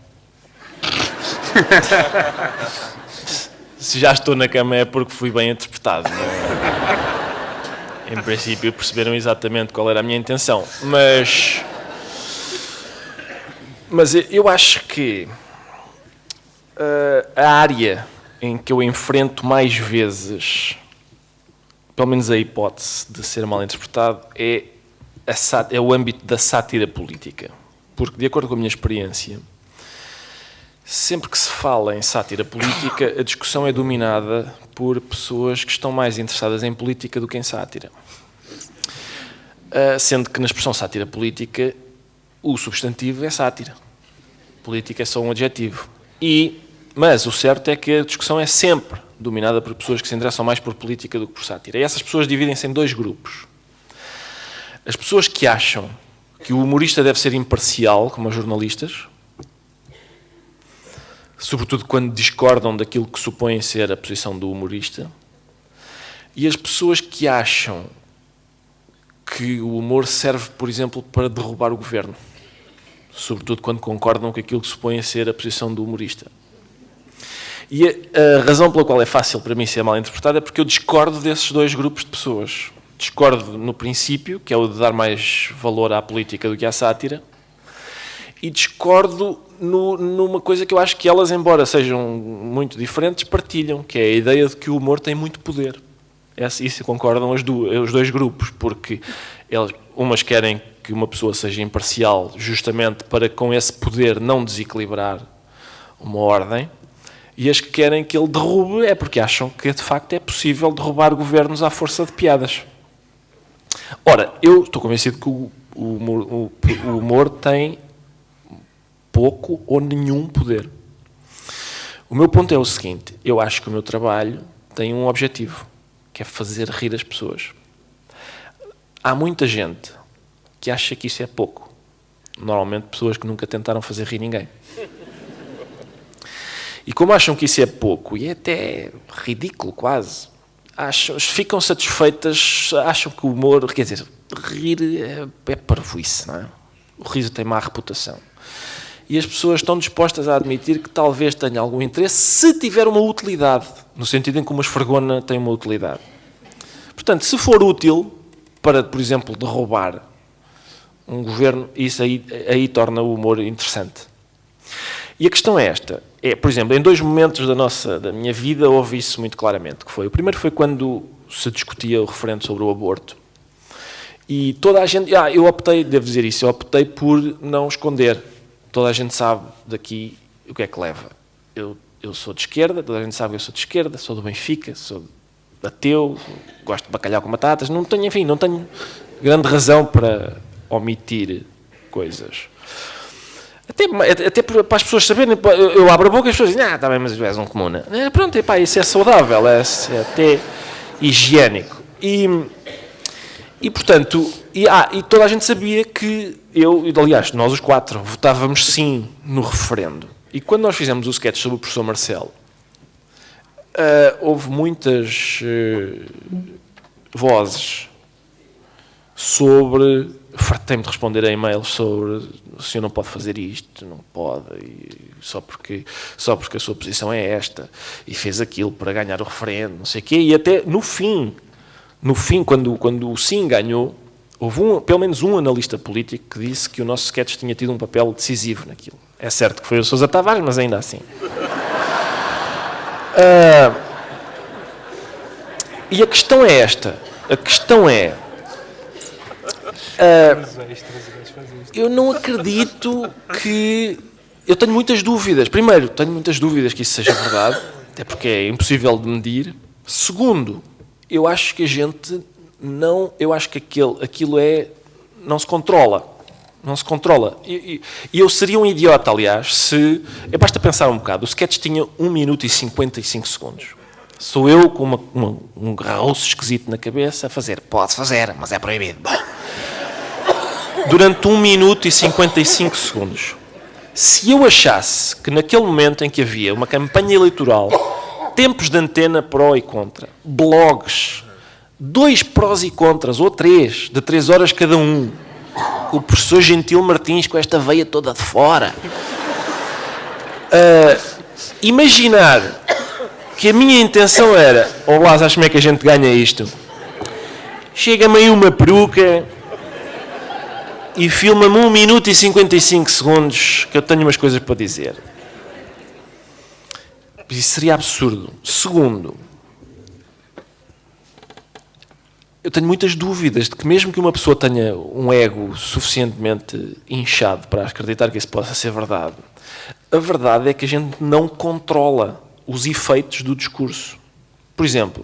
Se já estou na cama é porque fui bem interpretado. Em princípio perceberam exatamente qual era a minha intenção. Mas eu acho que a área em que eu enfrento mais vezes, pelo menos a hipótese de ser mal interpretado, é o âmbito da sátira política. Porque, de acordo com a minha experiência, sempre que se fala em sátira política, a discussão é dominada por pessoas que estão mais interessadas em política do que em sátira. Sendo que na expressão sátira política, o substantivo é sátira. Política é só um adjetivo. Mas o certo é que a discussão é sempre dominada por pessoas que se interessam mais por política do que por sátira. E essas pessoas dividem-se em dois grupos. As pessoas que acham que o humorista deve ser imparcial, como os jornalistas, sobretudo quando discordam daquilo que supõem ser a posição do humorista, e as pessoas que acham que o humor serve, por exemplo, para derrubar o governo, sobretudo quando concordam com aquilo que supõem ser a posição do humorista. E a razão pela qual é fácil para mim ser mal interpretado é porque eu discordo desses dois grupos de pessoas. Discordo no princípio, que é o de dar mais valor à política do que à sátira, e discordo numa coisa que eu acho que elas, embora sejam muito diferentes, partilham, que é a ideia de que o humor tem muito poder. Isso concordam os dois grupos, porque umas querem que uma pessoa seja imparcial justamente para, com esse poder, não desequilibrar uma ordem, e as que querem que ele derrube é porque acham que, de facto, é possível derrubar governos à força de piadas. Ora, eu estou convencido que o humor tem pouco ou nenhum poder. O meu ponto é o seguinte: eu acho que o meu trabalho tem um objetivo, que é fazer rir as pessoas. Há muita gente que acha que isso é pouco. Normalmente pessoas que nunca tentaram fazer rir ninguém. E como acham que isso é pouco, e é até ridículo quase, ficam satisfeitas, acham que o humor, quer dizer, rir é parvoíce, não é? O riso tem má reputação. E as pessoas estão dispostas a admitir que talvez tenha algum interesse se tiver uma utilidade, no sentido em que uma esfregona tem uma utilidade. Portanto, se for útil para, por exemplo, derrubar um governo, isso aí torna o humor interessante. E a questão é esta: por exemplo, em 2 momentos da minha vida houve isso muito claramente. O primeiro foi quando se discutia o referendo sobre o aborto. E toda a gente... eu optei, devo dizer isso, eu optei por não esconder. Toda a gente sabe daqui o que é que leva. Eu sou de esquerda, toda a gente sabe que eu sou de esquerda, sou do Benfica, sou ateu, gosto de bacalhau com batatas, não tenho grande razão para omitir coisas. Até para as pessoas saberem, eu abro a boca e as pessoas dizem, está bem, mas és um comuna. Pronto, isso é saudável, é até higiênico. E portanto, e toda a gente sabia que aliás, nós os 4 votávamos sim no referendo. E quando nós fizemos o sketch sobre o professor Marcelo, houve muitas vozes sobre... Fartei-me de responder a e-mails sobre o senhor não pode fazer isto, não pode, só porque a sua posição é esta, e fez aquilo para ganhar o referendo, não sei o quê, e até no fim, quando o sim ganhou, houve pelo menos um analista político que disse que o nosso sketch tinha tido um papel decisivo naquilo. É certo que foi o Sousa Tavares, mas ainda assim. E a questão é esta. Eu não acredito que... Eu tenho muitas dúvidas. Primeiro, tenho muitas dúvidas que isso seja verdade, até porque é impossível de medir. Segundo, eu acho que a gente não... Eu acho que aquilo não se controla. Não se controla. E eu seria um idiota, aliás, se... Basta pensar um bocado. O sketch tinha 1 minuto e 55 segundos. Sou eu com um garroço esquisito na cabeça a fazer. Pode fazer, mas é proibido. Durante 1 minuto e 55 segundos. Se eu achasse que naquele momento em que havia uma campanha eleitoral, tempos de antena pró e contra, blogs, 2 prós e contras, ou 3, de 3 horas cada um, com o professor Gentil Martins com esta veia toda de fora, imaginar que a minha intenção era, olá, sabes como é que a gente ganha isto? Chega-me aí uma peruca e filma-me 1 minuto e 55 segundos que eu tenho umas coisas para dizer. Isso seria absurdo. Segundo, eu tenho muitas dúvidas de que mesmo que uma pessoa tenha um ego suficientemente inchado para acreditar que isso possa ser verdade, a verdade é que a gente não controla os efeitos do discurso. Por exemplo,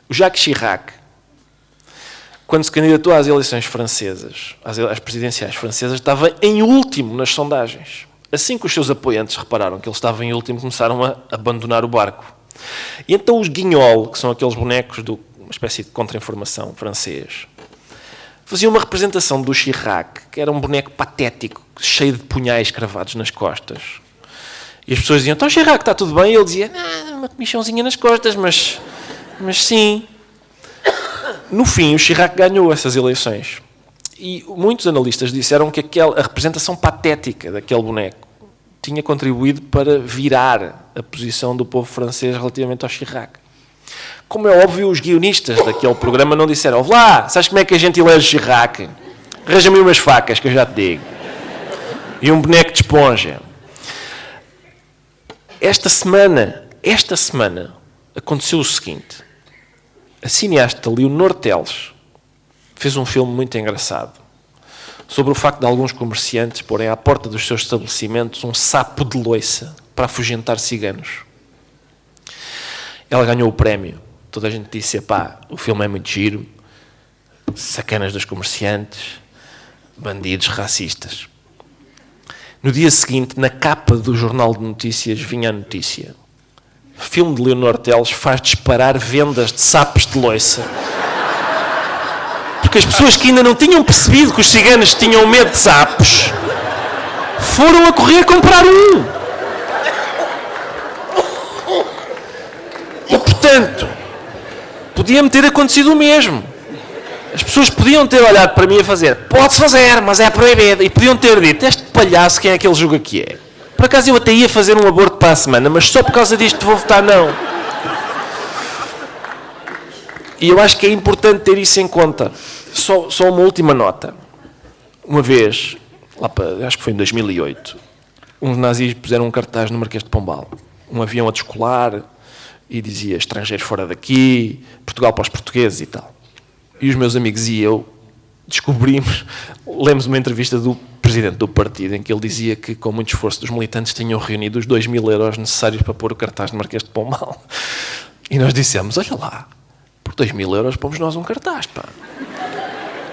o Jacques Chirac, quando se candidatou às eleições francesas, às presidenciais francesas, estava em último nas sondagens. Assim que os seus apoiantes repararam que ele estava em último, começaram a abandonar o barco. E então os Guignol, que são aqueles bonecos de uma espécie de contra-informação francês, faziam uma representação do Chirac, que era um boneco patético, cheio de punhais cravados nas costas. E as pessoas diziam, então Chirac, está tudo bem? E ele dizia, uma comichãozinha nas costas, mas sim. No fim, o Chirac ganhou essas eleições. E muitos analistas disseram que a representação patética daquele boneco tinha contribuído para virar a posição do povo francês relativamente ao Chirac. Como é óbvio, os guionistas daquele programa não disseram, lá, sabes como é que a gente elege Chirac? Arranja-me umas facas, que eu já te digo. E um boneco de esponja. Esta semana, aconteceu o seguinte. A cineasta Leonor Teles fez um filme muito engraçado sobre o facto de alguns comerciantes porem à porta dos seus estabelecimentos um sapo de loiça para afugentar ciganos. Ela ganhou o prémio. Toda a gente disse, o filme é muito giro, sacanas dos comerciantes, bandidos racistas. No dia seguinte, na capa do Jornal de Notícias, vinha a notícia. O filme de Leonor Teles faz disparar vendas de sapos de loiça. Porque as pessoas que ainda não tinham percebido que os ciganos tinham medo de sapos foram a correr comprar um. E, portanto, podia-me ter acontecido o mesmo. As pessoas podiam ter olhado para mim a fazer, pode-se fazer, mas é proibido. E podiam ter dito, este palhaço, quem é que ele julga que é? Por acaso eu até ia fazer um aborto para a semana, mas só por causa disto vou votar não. E eu acho que é importante ter isso em conta. Só uma última nota. Uma vez, acho que foi em 2008, uns nazis puseram um cartaz no Marquês de Pombal, um avião a descolar, e dizia estrangeiros fora daqui, Portugal para os portugueses e tal. E os meus amigos e eu descobrimos, lemos uma entrevista do presidente do partido em que ele dizia que com muito esforço dos militantes tinham reunido os 2.000 euros necessários para pôr o cartaz no Marquês de Pombal. E nós dissemos, olha lá, por 2.000 euros pomos nós um cartaz, pá.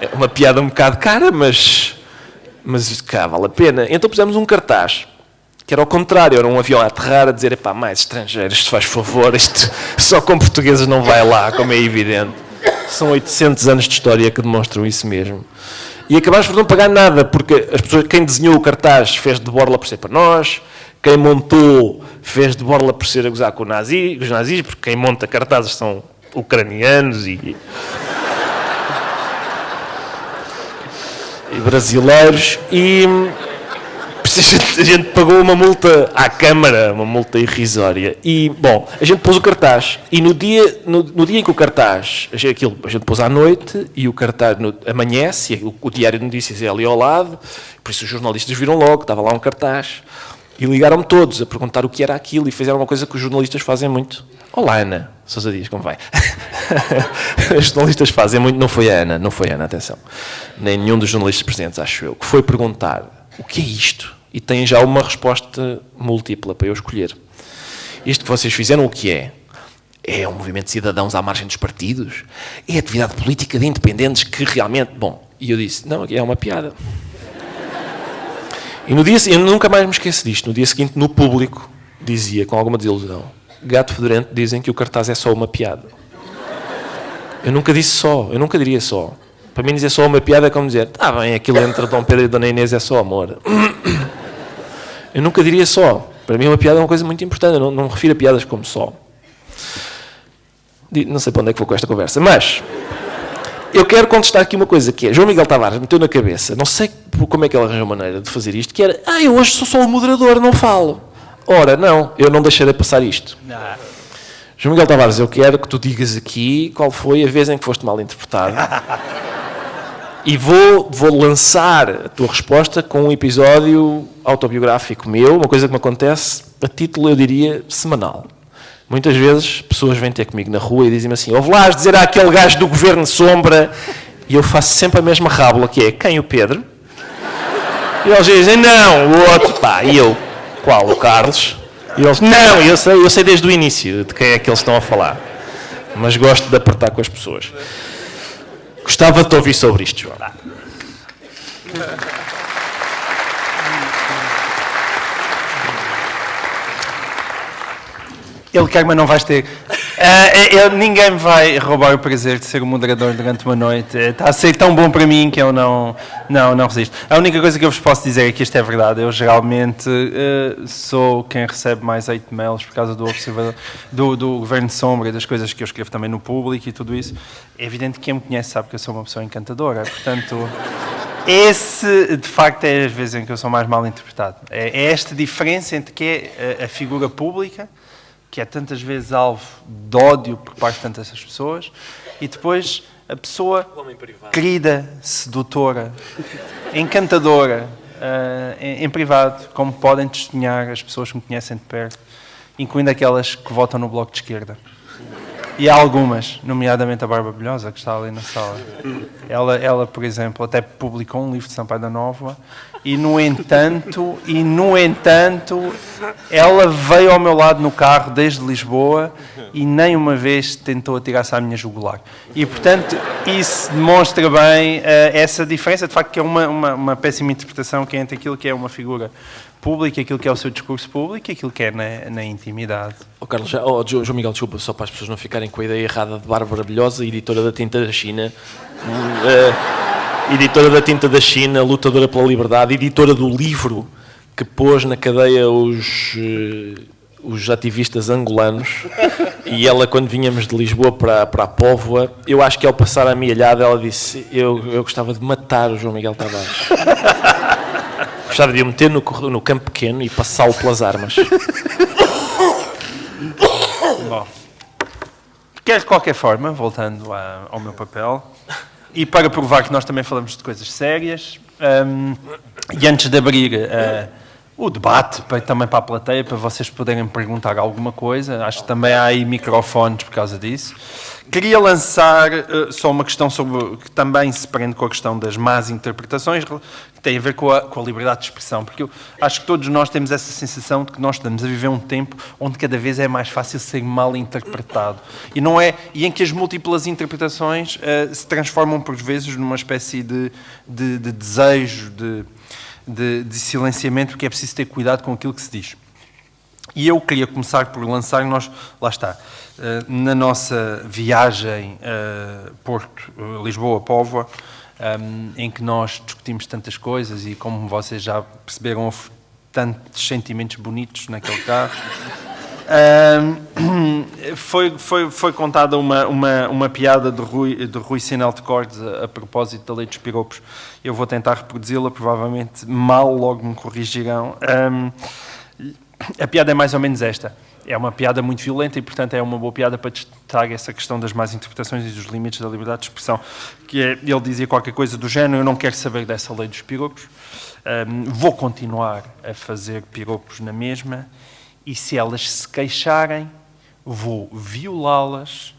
É uma piada um bocado cara, mas cá vale a pena. Então pusemos um cartaz que era ao contrário, era um avião a aterrar a dizer, epá, mais estrangeiros, se faz favor, isto só com portugueses não vai lá, como é evidente. São 800 anos de história que demonstram isso mesmo. E acabámos por não pagar nada, porque as pessoas, quem desenhou o cartaz fez de borla por ser para nós, quem montou fez de borla por ser a gozar com os nazis, porque quem monta cartazes são ucranianos e brasileiros, e a gente pagou uma multa à Câmara, uma multa irrisória. E, bom, a gente pôs o cartaz, e no dia em que o cartaz, a gente pôs à noite, e o cartaz amanhece, o Diário de Notícias é ali ao lado, por isso os jornalistas viram logo, estava lá um cartaz, e ligaram-me todos a perguntar o que era aquilo, e fizeram uma coisa que os jornalistas fazem muito. Olá, Ana Sousa Dias, como vai? Os jornalistas fazem muito, não foi a Ana, atenção, nem nenhum dos jornalistas presentes, acho eu, que foi perguntar o que é isto? E tem já uma resposta múltipla para eu escolher. Isto que vocês fizeram, o que é? É um movimento de cidadãos à margem dos partidos? É atividade política de independentes que realmente... Bom, e eu disse, não, é uma piada. E no dia seguinte, eu nunca mais me esqueço disto, no dia seguinte, no Público, dizia, com alguma desilusão, gato fedorento dizem que o cartaz é só uma piada. Eu nunca diria só. Para mim dizer só uma piada é como dizer, bem, aquilo entre Dom Pedro e Dona Inês é só amor. Eu nunca diria só. Para mim uma piada é uma coisa muito importante, eu não me refiro a piadas como só. Não sei para onde é que vou com esta conversa, mas eu quero contestar aqui uma coisa que é, João Miguel Tavares meteu na cabeça, não sei como é que ele arranjou maneira de fazer isto, que era, eu hoje sou só o moderador, não falo. Ora, não, eu não deixarei passar isto. Não. João Miguel Tavares, eu quero que tu digas aqui qual foi a vez em que foste mal interpretado. E vou lançar a tua resposta com um episódio autobiográfico meu, uma coisa que me acontece a título, eu diria, semanal. Muitas vezes pessoas vêm ter comigo na rua e dizem-me assim, ouve lá dizer àquele gajo do Governo Sombra, e eu faço sempre a mesma rábula, que é, quem, o Pedro? E eles dizem, não, o outro, pá, e eu, qual, o Carlos? E eles, não, eu sei desde o início de quem é que eles estão a falar, mas gosto de apertar com as pessoas. Gostava de te ouvir sobre isto, João. Ele quer, mas não vais ter. Ninguém me vai roubar o prazer de ser o moderador durante uma noite. Está a ser tão bom para mim que eu não resisto. A única coisa que eu vos posso dizer é que isto é verdade. Eu geralmente sou quem recebe mais 8 mails por causa do observador, do Governo de Sombra e das coisas que eu escrevo também no Público e tudo isso. É evidente que quem me conhece sabe que eu sou uma pessoa encantadora. Portanto, esse, de facto, é as vezes em que eu sou mais mal interpretado. É esta diferença entre que é a figura pública, que é tantas vezes alvo de ódio por parte de tantas pessoas, e depois a pessoa querida, sedutora, encantadora, em privado, como podem testemunhar as pessoas que me conhecem de perto, incluindo aquelas que votam no Bloco de Esquerda. E há algumas, nomeadamente a Bárbara Bilhosa, que está ali na sala. Ela, por exemplo, até publicou um livro de Sampaio da Nova, e no entanto, ela veio ao meu lado no carro desde Lisboa e nem uma vez tentou atirar-se à minha jugular. E, portanto, isso demonstra bem essa diferença, de facto, que é uma péssima interpretação que é entre aquilo que é uma figura pública, aquilo que é o seu discurso público e aquilo que é na intimidade. Carlos, João Miguel, desculpa, só para as pessoas não ficarem com a ideia errada de Bárbara Bilhosa, editora da Tinta da China, editora da Tinta da China, lutadora pela liberdade, editora do livro que pôs na cadeia os ativistas angolanos, e ela, quando vinhamos de Lisboa para a Póvoa, eu acho que ao passar a amealhada ela disse, eu gostava de matar o João Miguel Tavares. Gostava de o meter no campo pequeno e passá-lo pelas armas. Bom, de qualquer forma, voltando ao meu papel, e para provar que nós também falamos de coisas sérias, e antes de abrir o debate, também para a plateia, para vocês poderem perguntar alguma coisa. Acho que também há aí microfones por causa disso. Queria lançar só uma questão que também se prende com a questão das más interpretações, que tem a ver com a liberdade de expressão, porque eu acho que todos nós temos essa sensação de que nós estamos a viver um tempo onde cada vez é mais fácil ser mal interpretado. E em que as múltiplas interpretações se transformam por vezes numa espécie de desejo, de silenciamento, porque é preciso ter cuidado com aquilo que se diz. E eu queria começar por lançar, lá está, na nossa viagem Porto, Lisboa, Póvoa, em que nós discutimos tantas coisas e, como vocês já perceberam, houve tantos sentimentos bonitos naquele carro. Foi contada uma piada de Rui Sinel de Cordes a propósito da lei dos piropos. Eu vou tentar reproduzi-la, provavelmente mal logo me corrigirão. A piada é mais ou menos esta. É uma piada muito violenta e, portanto, é uma boa piada para destacar essa questão das más interpretações e dos limites da liberdade de expressão. Ele dizia qualquer coisa do género: eu não quero saber dessa lei dos piropos, vou continuar a fazer piropos na mesma, e se elas se queixarem, vou violá-las,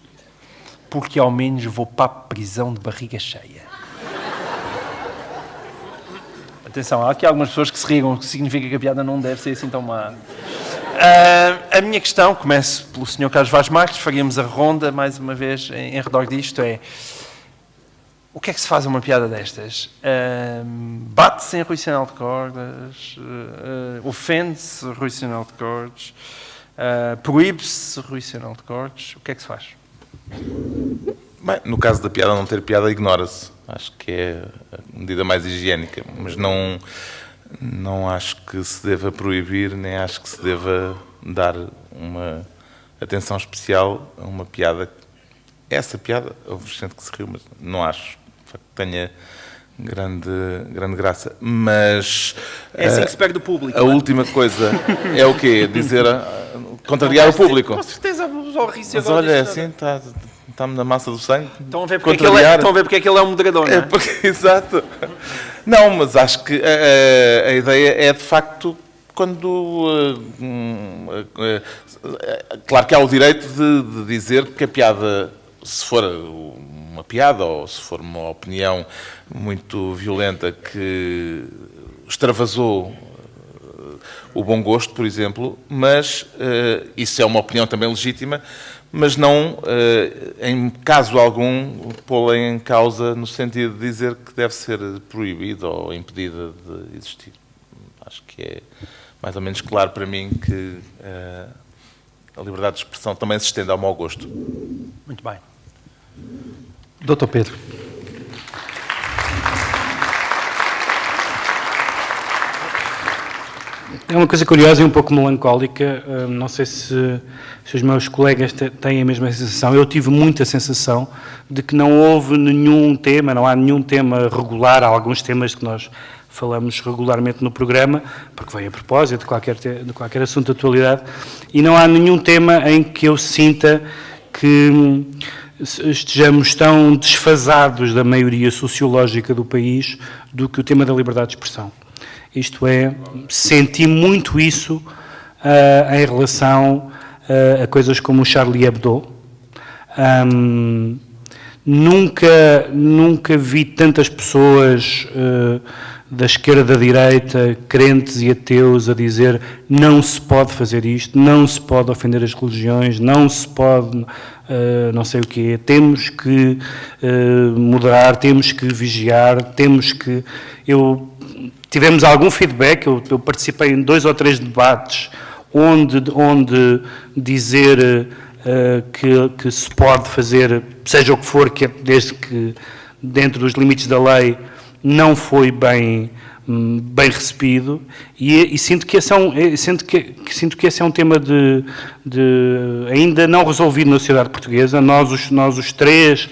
porque ao menos vou para a prisão de barriga cheia. Atenção, há aqui algumas pessoas que se rigam, o que significa que a piada não deve ser assim tão má. A minha questão, começo pelo Sr. Carlos Vaz Marques, faríamos a ronda, mais uma vez, em redor disto, o que é que se faz a uma piada destas? Bate-se em Rui Sinel de Cordes, ofende-se Rui Sinel de Cordes, proíbe-se Rui Sinel de Cordes, o que é que se faz? Bem, no caso da piada não ter piada, ignora-se. Acho que é a medida mais higiênica, mas não acho que se deva proibir, nem acho que se deva dar uma atenção especial a uma piada. Essa piada, houve gente que se riu, mas não acho que tenha grande graça. Mas é assim que se perde o público. A última coisa é o quê? Dizer, contrariar o público. Com certeza, mas olha, é assim, está-me na massa do sangue. Estão a ver porque é que ele é um moderador, não é? Exato. Não, mas acho que a ideia é, de facto, quando... claro que há o direito de dizer que a piada, se for uma piada ou se for uma opinião muito violenta que extravasou o bom gosto, por exemplo, mas isso é uma opinião também legítima, mas não, em caso algum, pô-la em causa no sentido de dizer que deve ser proibida ou impedida de existir. Acho que é mais ou menos claro para mim que a liberdade de expressão também se estende ao mau gosto. Muito bem. Dr. Pedro. É uma coisa curiosa e um pouco melancólica, não sei se os meus colegas têm a mesma sensação. Eu tive muita sensação de que não houve nenhum tema, não há nenhum tema regular, há alguns temas que nós falamos regularmente no programa, porque vem a propósito de qualquer assunto de atualidade, e não há nenhum tema em que eu sinta que estejamos tão desfasados da maioria sociológica do país do que o tema da liberdade de expressão. Isto é, senti muito isso em relação a coisas como o Charlie Hebdo. Nunca vi tantas pessoas da esquerda, da direita, crentes e ateus, a dizer não se pode fazer isto, não se pode ofender as religiões, não se pode não sei o quê, temos que moderar, temos que vigiar, temos que... Tivemos algum feedback, eu participei em 2 ou 3 debates onde dizer que se pode fazer, seja o que for, desde que dentro dos limites da lei, não foi bem recebido, e sinto que esse é um tema ainda não resolvido na sociedade portuguesa. Nós os três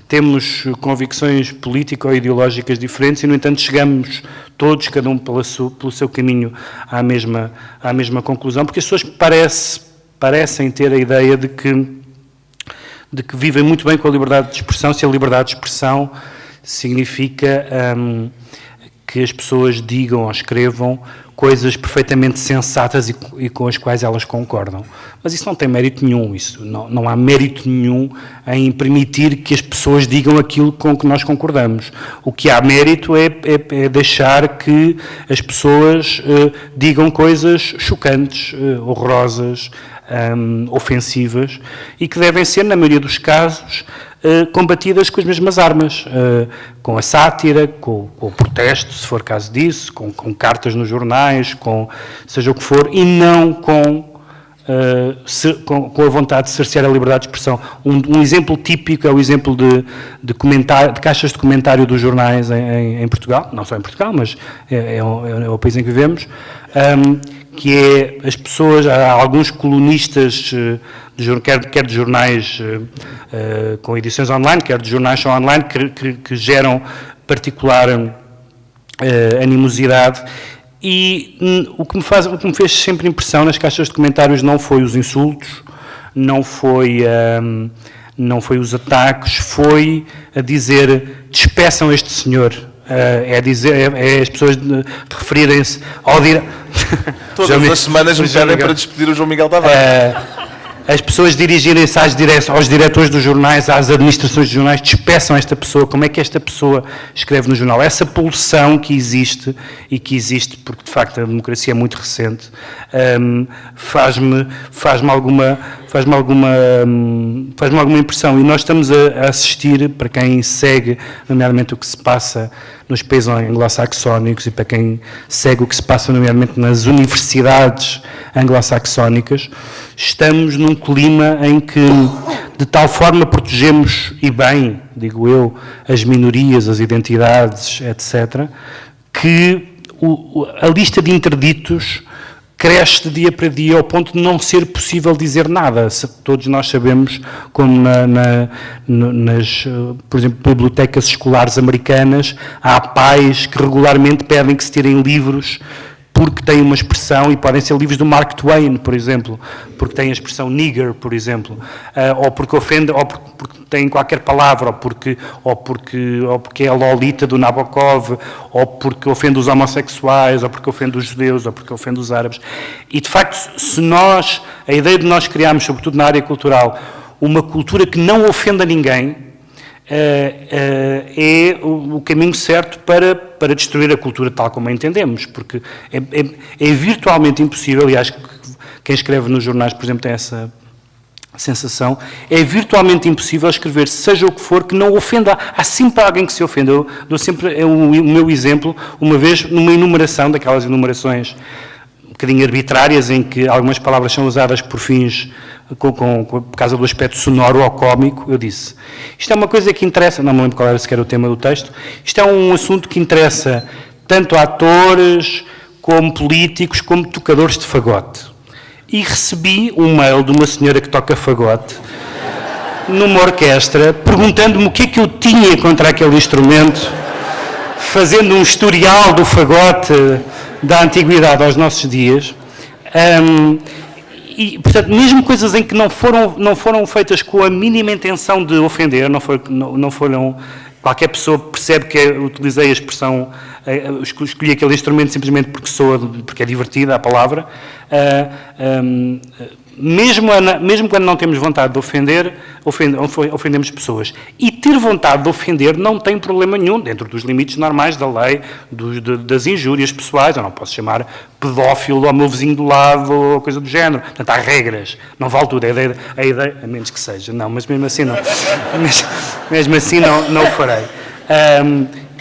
temos convicções político-ideológicas diferentes e, no entanto, chegamos todos, cada um pelo seu caminho, à mesma conclusão, porque as pessoas parecem ter a ideia de que vivem muito bem com a liberdade de expressão, se a liberdade de expressão significa que as pessoas digam ou escrevam coisas perfeitamente sensatas e com as quais elas concordam. Mas isso não tem mérito nenhum, não há mérito nenhum em permitir que as pessoas digam aquilo com que nós concordamos. O que há mérito é deixar que as pessoas digam coisas chocantes, horrorosas, ofensivas, e que devem ser, na maioria dos casos, combatidas com as mesmas armas, com a sátira, com o protesto, se for caso disso, com cartas nos jornais, com seja o que for, e não com a vontade de cercear a liberdade de expressão. Um exemplo típico é o exemplo de caixas de comentário dos jornais em Portugal, não só em Portugal, mas é o país em que vivemos, que é as pessoas, há alguns colunistas, quer de jornais com edições online, quer de jornais só online, que geram particular animosidade. E o que me fez sempre impressão nas caixas de comentários não foi os insultos, não foi os ataques, foi a dizer despeçam este senhor. É as pessoas referirem-se ao Todas as semanas me pedem para despedir o João Miguel Tavares. As pessoas dirigirem-se aos diretores dos jornais, às administrações dos jornais, despeçam esta pessoa, como é que esta pessoa escreve no jornal. Essa pulsão que existe, e que existe porque de facto a democracia é muito recente, faz-me alguma impressão. E nós estamos a assistir, para quem segue, nomeadamente o que se passa nos países anglo-saxónicos e para quem segue o que se passa, nomeadamente nas universidades anglo-saxónicas, estamos num clima em que, de tal forma, protegemos, e bem, digo eu, as minorias, as identidades, etc., que a lista de interditos cresce de dia para dia ao ponto de não ser possível dizer nada. Todos nós sabemos como nas, por exemplo, bibliotecas escolares americanas, há pais que regularmente pedem que se tirem livros porque têm uma expressão, e podem ser livros do Mark Twain, por exemplo, porque têm a expressão nigger, por exemplo, ou porque ofende, ou porque têm qualquer palavra, ou porque é a Lolita do Nabokov, ou porque ofende os homossexuais, ou porque ofende os judeus, ou porque ofende os árabes. E, de facto, a ideia de nós criarmos, sobretudo na área cultural, uma cultura que não ofenda ninguém, é o caminho certo para destruir a cultura tal como a entendemos, porque é virtualmente impossível. Aliás, quem escreve nos jornais, por exemplo, tem essa sensação, é virtualmente impossível escrever, seja o que for, que não ofenda. Há sempre alguém que se ofenda. Eu dou sempre o meu exemplo, uma vez, numa enumeração, daquelas enumerações um bocadinho arbitrárias, em que algumas palavras são usadas por fins por causa do aspecto sonoro ou cómico, eu disse, isto é uma coisa que interessa, não me lembro qual era sequer o tema do texto, isto é um assunto que interessa tanto a atores, como políticos, como tocadores de fagote. E recebi um mail de uma senhora que toca fagote, numa orquestra, perguntando-me o que é que eu tinha contra aquele instrumento, fazendo um historial do fagote da antiguidade aos nossos dias. E, portanto, mesmo coisas em que não foram feitas com a mínima intenção de ofender, não foram... Qualquer pessoa percebe que utilizei a expressão, escolhi aquele instrumento simplesmente porque é divertida a palavra. Mesmo quando não temos vontade de ofender, ofendemos pessoas. E ter vontade de ofender não tem problema nenhum, dentro dos limites normais da lei, das injúrias pessoais. Eu não posso chamar pedófilo ao meu vizinho do lado ou coisa do género. Portanto, há regras. Não vale tudo. A ideia, a menos que seja. Não, mas mesmo assim não. Mesmo assim não o farei.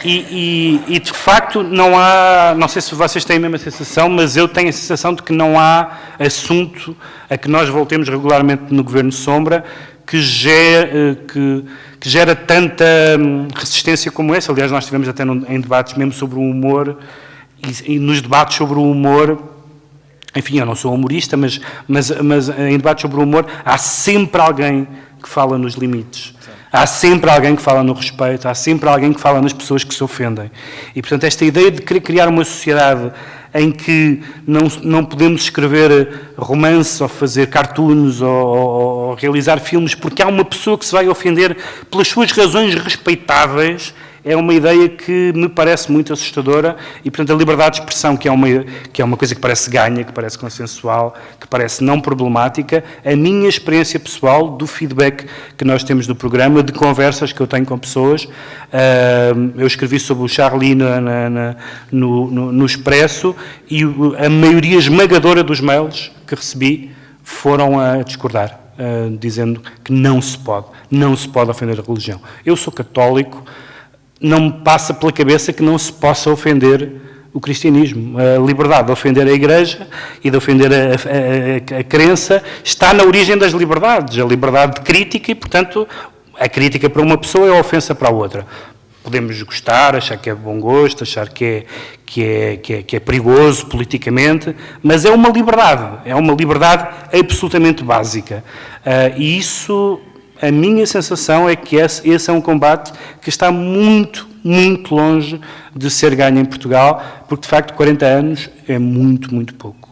E de facto não há, não sei se vocês têm a mesma sensação, mas eu tenho a sensação de que não há assunto a que nós voltemos regularmente no Governo Sombra que gera tanta resistência como esse. Aliás, nós estivemos até em debates mesmo sobre o humor, e nos debates sobre o humor, enfim, eu não sou humorista, mas em debates sobre o humor há sempre alguém que fala nos limites. Há sempre alguém que fala no respeito, há sempre alguém que fala nas pessoas que se ofendem. E, portanto, esta ideia de querer criar uma sociedade em que não podemos escrever romances ou fazer cartoons ou realizar filmes porque há uma pessoa que se vai ofender pelas suas razões respeitáveis é uma ideia que me parece muito assustadora e, portanto, a liberdade de expressão, que é uma coisa que parece ganha, que parece consensual, que parece não problemática, a minha experiência pessoal do feedback que nós temos do programa, de conversas que eu tenho com pessoas, eu escrevi sobre o Charlie no Expresso e a maioria esmagadora dos mails que recebi foram a discordar, dizendo que não se pode ofender a religião. Eu sou católico, não me passa pela cabeça que não se possa ofender o cristianismo. A liberdade de ofender a Igreja e de ofender a crença está na origem das liberdades, a liberdade de crítica e, portanto, a crítica para uma pessoa é a ofensa para a outra. Podemos gostar, achar que é de bom gosto, achar que é perigoso politicamente, mas é uma liberdade absolutamente básica. E isso, a minha sensação é que esse é um combate que está muito, muito longe de ser ganho em Portugal, porque de facto 40 anos é muito, muito pouco.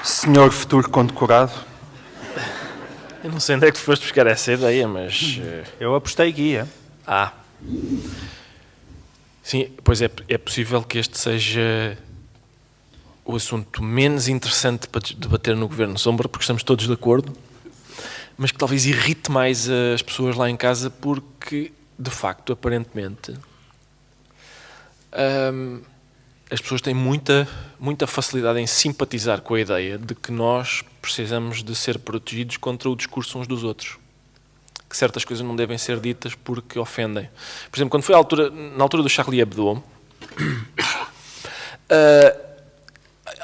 Senhor futuro condecorado. Eu não sei onde é que tu foste buscar essa ideia, mas... Eu apostei guia. Sim, pois é possível que este seja o assunto menos interessante para debater no Governo Sombra, porque estamos todos de acordo, mas que talvez irrite mais as pessoas lá em casa, porque, de facto, aparentemente, as pessoas têm muita facilidade em simpatizar com a ideia de que nós precisamos de ser protegidos contra o discurso uns dos outros. Que certas coisas não devem ser ditas porque ofendem. Por exemplo, quando foi na altura do Charlie Hebdo,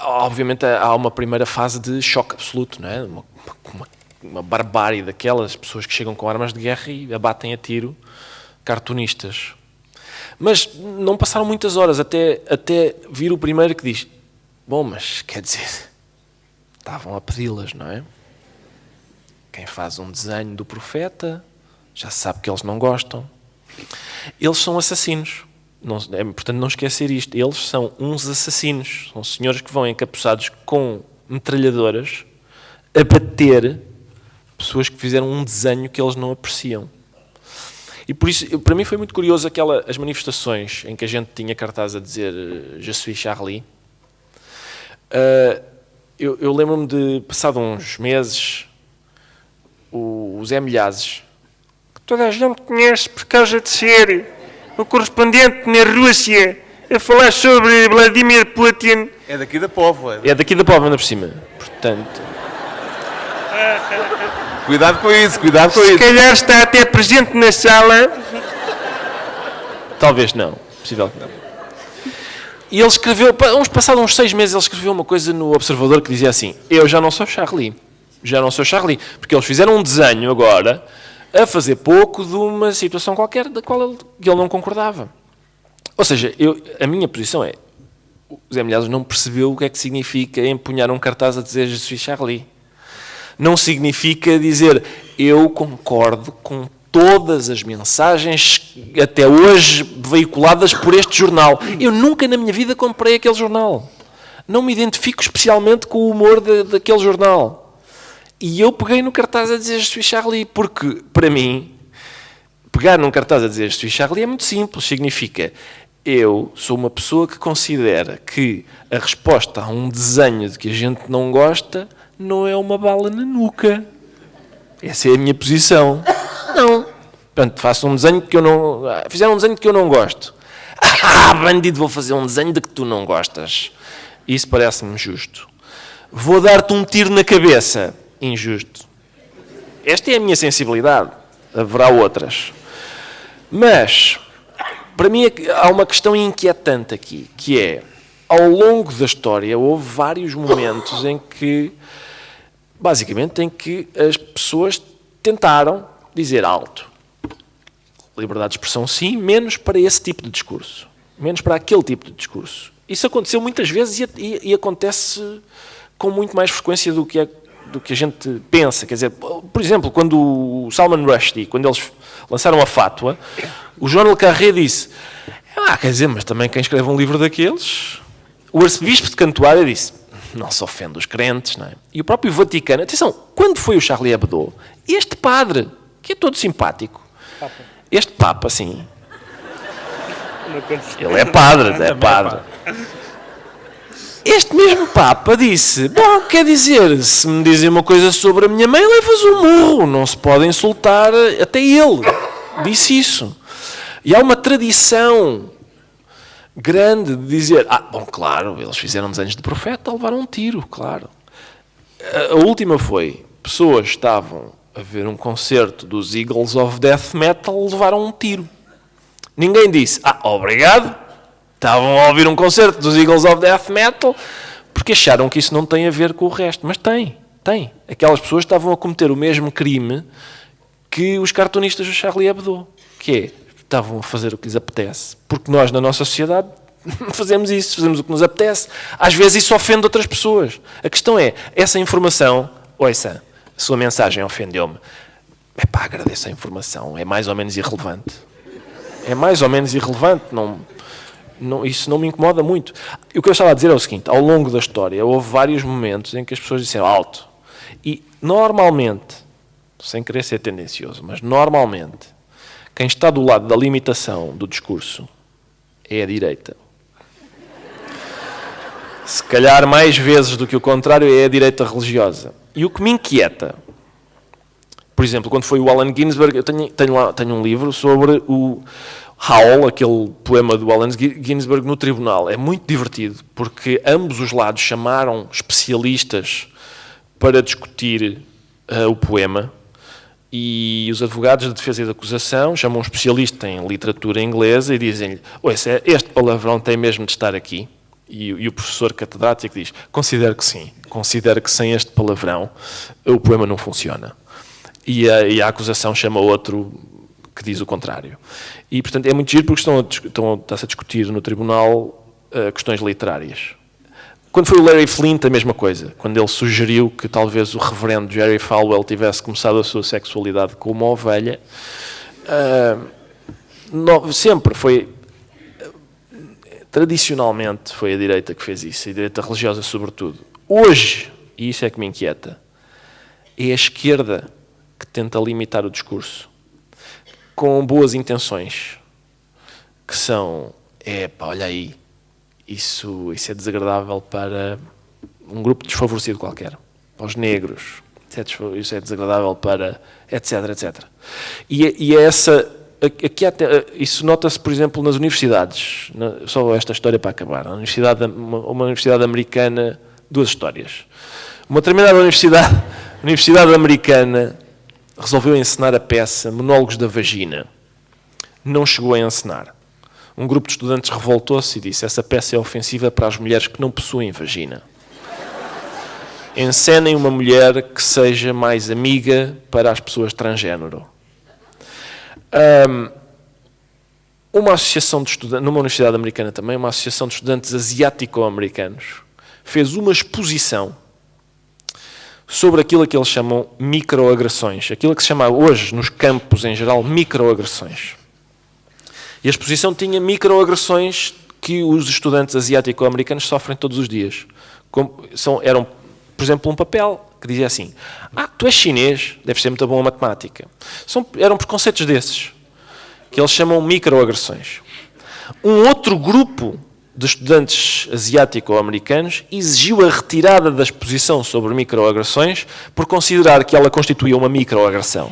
obviamente há uma primeira fase de choque absoluto, não é? Uma barbárie daquelas pessoas que chegam com armas de guerra e abatem a tiro cartunistas. Mas não passaram muitas horas até vir o primeiro que diz: bom, mas quer dizer, estavam a pedi-las, não é? Quem faz um desenho do profeta já sabe que eles não gostam. Eles são assassinos. É importante não esquecer isto. Eles são uns assassinos. São senhores que vão encapuçados com metralhadoras a bater pessoas que fizeram um desenho que eles não apreciam. E por isso, para mim foi muito curioso as manifestações em que a gente tinha cartaz a dizer Je suis Charlie. Eu lembro-me de, passado uns meses, o Zé Milhazes, que toda a gente conhece por causa de ser o correspondente na Rússia a falar sobre Vladimir Putin. É daqui da Póvoa. É daqui da Póvoa, ainda por cima. Portanto... Cuidado com isso. Se calhar está até presente na sala. Talvez não. Possível que não. E ele escreveu, passados uns 6 meses, ele escreveu uma coisa no Observador que dizia assim: eu já não sou Charlie. Porque eles fizeram um desenho agora a fazer pouco de uma situação qualquer da qual ele não concordava. Ou seja, a minha posição é: o Zé Milhazes não percebeu o que é que significa empunhar um cartaz a dizer Je suis Charlie. Não significa dizer eu concordo com todas as mensagens até hoje veiculadas por este jornal. Eu nunca na minha vida comprei aquele jornal. Não me identifico especialmente com o humor daquele jornal. E eu peguei no cartaz a dizer Je suis Charlie, porque, para mim, pegar num cartaz a dizer Je suis Charlie é muito simples. Significa, eu sou uma pessoa que considera que a resposta a um desenho de que a gente não gosta não é uma bala na nuca. Essa é a minha posição. Não. Portanto, faço um desenho que eu não... Fizeram um desenho que eu não gosto. Bandido, vou fazer um desenho de que tu não gostas. Isso parece-me justo. Vou dar-te um tiro na cabeça. Injusto. Esta é a minha sensibilidade. Haverá outras. Mas, para mim, há uma questão inquietante aqui, que é, ao longo da história, houve vários momentos em que, basicamente, em que as pessoas tentaram dizer alto. Liberdade de expressão, sim, menos para esse tipo de discurso. Menos para aquele tipo de discurso. Isso aconteceu muitas vezes e acontece com muito mais frequência do que a gente pensa. Quer dizer, por exemplo, quando o Salman Rushdie, quando eles lançaram a fátwa, o João Le Carré disse: quer dizer, mas também quem escreve um livro daqueles... O arcebispo de Cantuária disse: não se ofende os crentes, não é? E o próprio Vaticano, atenção, quando foi o Charlie Hebdo, este padre, que é todo simpático, este Papa, assim, ele é padre, é padre. Este mesmo Papa disse, bom, quer dizer, se me dizem uma coisa sobre a minha mãe, levas um murro, não se pode insultar, até ele disse isso. E há uma tradição grande de dizer, bom, claro, eles fizeram desenhos de profeta, levaram um tiro, claro. A última foi, pessoas estavam a ver um concerto dos Eagles of Death Metal, levaram um tiro. Ninguém disse, obrigado, estavam a ouvir um concerto dos Eagles of Death Metal, porque acharam que isso não tem a ver com o resto. Mas tem. Aquelas pessoas estavam a cometer o mesmo crime que os cartunistas do Charlie Hebdo, que é, estavam a fazer o que lhes apetece. Porque nós, na nossa sociedade, fazemos isso, fazemos o que nos apetece. Às vezes isso ofende outras pessoas. A questão é, essa informação, ouça, a sua mensagem ofendeu-me. Agradeço a informação, é mais ou menos irrelevante. Isso não me incomoda muito. E o que eu estava a dizer é o seguinte, ao longo da história, houve vários momentos em que as pessoas disseram alto. E, normalmente, sem querer ser tendencioso, mas normalmente, quem está do lado da limitação do discurso é a direita. Se calhar mais vezes do que o contrário é a direita religiosa. E o que me inquieta, por exemplo, quando foi o Allen Ginsberg, eu tenho um livro sobre o Howl, aquele poema do Allen Ginsberg no tribunal. É muito divertido, porque ambos os lados chamaram especialistas para discutir o poema, e os advogados de defesa e de acusação chamam um especialista em literatura inglesa e dizem-lhe, este palavrão tem mesmo de estar aqui. E o professor catedrático diz, considero que sim, considero que sem este palavrão o poema não funciona. E a acusação chama outro que diz o contrário. E, portanto, é muito giro porque está-se a discutir no tribunal questões literárias. Quando foi o Larry Flynt, a mesma coisa. Quando ele sugeriu que talvez o reverendo Jerry Falwell tivesse começado a sua sexualidade com uma ovelha, sempre foi... Tradicionalmente foi a direita que fez isso, a direita religiosa sobretudo. Hoje, e isso é que me inquieta, é a esquerda que tenta limitar o discurso com boas intenções, que são, olha aí, isso é desagradável para um grupo desfavorecido qualquer, para os negros, isso é desagradável para, etc, etc. E é essa... Isso nota-se, por exemplo, nas universidades. Só esta história para acabar. Uma universidade americana, duas histórias. Uma determinada universidade americana resolveu encenar a peça Monólogos da Vagina. Não chegou a encenar. Um grupo de estudantes revoltou-se e disse, essa peça é ofensiva para as mulheres que não possuem vagina. Encenem uma mulher que seja mais amiga para as pessoas transgênero. Uma associação de estudantes, numa universidade americana também, uma associação de estudantes asiático-americanos, fez uma exposição sobre aquilo que eles chamam microagressões, aquilo que se chama hoje, nos campos em geral, microagressões. E a exposição tinha microagressões que os estudantes asiático-americanos sofrem todos os dias. Eram, por exemplo, um papel que dizia assim, tu és chinês, deves ser muito bom a matemática. Eram preconceitos desses, que eles chamam microagressões. Um outro grupo de estudantes asiático-americanos exigiu a retirada da exposição sobre microagressões por considerar que ela constituía uma microagressão.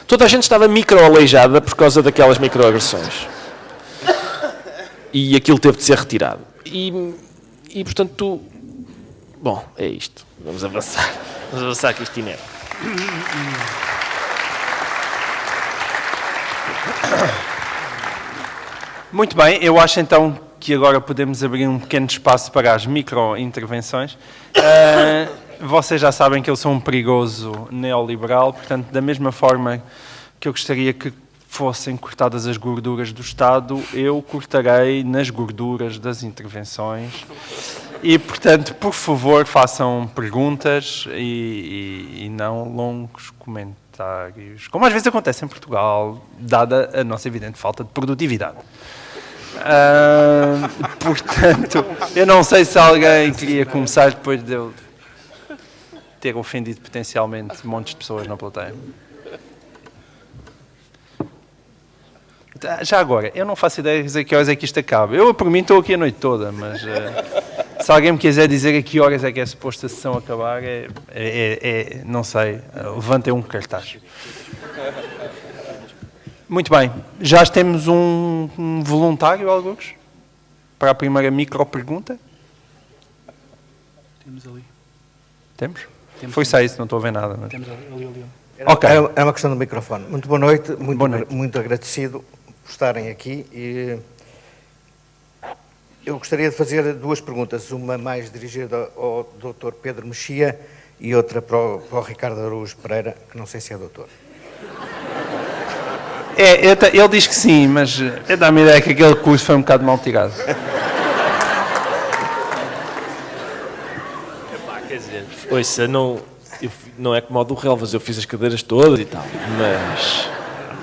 Toda a gente estava microaleijada por causa daquelas microagressões. E aquilo teve de ser retirado. E portanto, bom, é isto. Vamos avançar. Vamos avançar, Cristina. Muito bem, eu acho então que agora podemos abrir um pequeno espaço para as micro-intervenções. Vocês já sabem que eu sou um perigoso neoliberal, portanto, da mesma forma que eu gostaria que fossem cortadas as gorduras do Estado, eu cortarei nas gorduras das intervenções. E, portanto, por favor, façam perguntas e não longos comentários, como às vezes acontece em Portugal, dada a nossa evidente falta de produtividade. Portanto, eu não sei se alguém queria começar depois de eu ter ofendido potencialmente montes de pessoas na plateia. Já agora, eu não faço ideia de dizer que horas é que isto acaba. Eu, por mim, estou aqui a noite toda, mas se alguém me quiser dizer a que horas é que é suposto a sessão acabar, não sei, levantem um cartaz. Muito bem, já temos um voluntário, alguns, para a primeira micro-pergunta? Temos ali. Temos? Foi só isso, não estou a ver nada. Mas... Temos ali. Ok. É uma questão do microfone. Muito boa noite, Boa noite. muito agradecido por estarem aqui. E eu gostaria de fazer duas perguntas, uma mais dirigida ao Dr. Pedro Mexia e outra para o Ricardo Araújo Pereira, que não sei se é doutor. Ele diz que sim, mas dá-me a ideia que aquele curso foi um bocado mal tirado. Quer dizer, ouça, não é como o do Relvas, eu fiz as cadeiras todas e tal,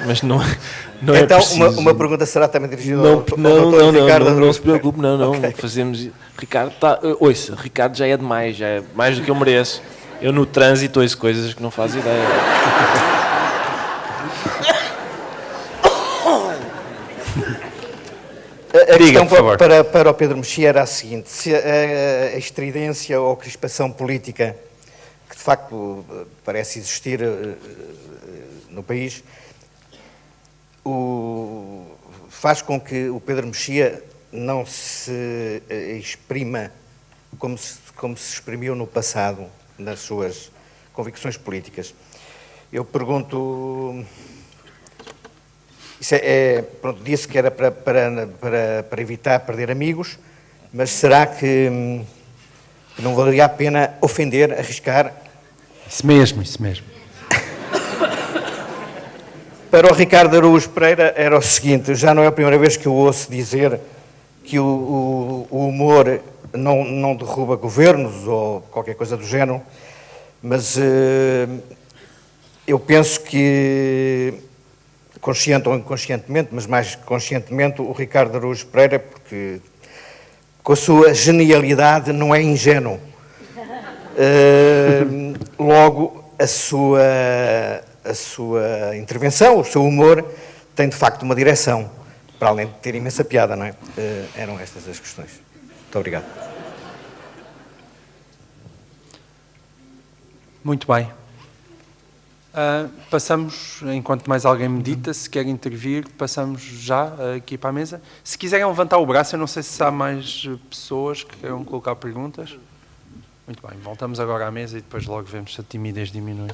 mas não é então, preciso. uma pergunta será também dirigida Não, ao Dr. Ricardo Araújo. não se preocupe, não. Okay. Fazemos. Ricardo, ouça, Ricardo já é demais, já é mais do que eu mereço. Eu no trânsito ouço coisas que não faço ideia. A Diga, questão por favor. para o Pedro Mexia era a seguinte: se a estridência ou crispação política que de facto parece existir no país faz com que o Pedro Mexia não se exprima como se exprimiu no passado nas suas convicções políticas. Eu pergunto... Isso pronto, disse que era para evitar perder amigos, mas será que não valeria a pena ofender, arriscar? Isso mesmo. Para o Ricardo Araújo Pereira era o seguinte: já não é a primeira vez que eu ouço dizer que o humor não derruba governos ou qualquer coisa do género, mas eu penso que, consciente ou inconscientemente, mas mais conscientemente, o Ricardo Araújo Pereira, porque com a sua genialidade não é ingênuo. Logo, a sua intervenção, o seu humor, tem de facto uma direção, para além de ter imensa piada, não é? Eram estas as questões. Muito obrigado. Muito bem. Passamos, enquanto mais alguém medita, se quer intervir, passamos já aqui para a mesa. Se quiserem levantar o braço, eu não sei se há mais pessoas que queiram colocar perguntas. Muito bem, voltamos agora à mesa e depois logo vemos se a timidez diminui.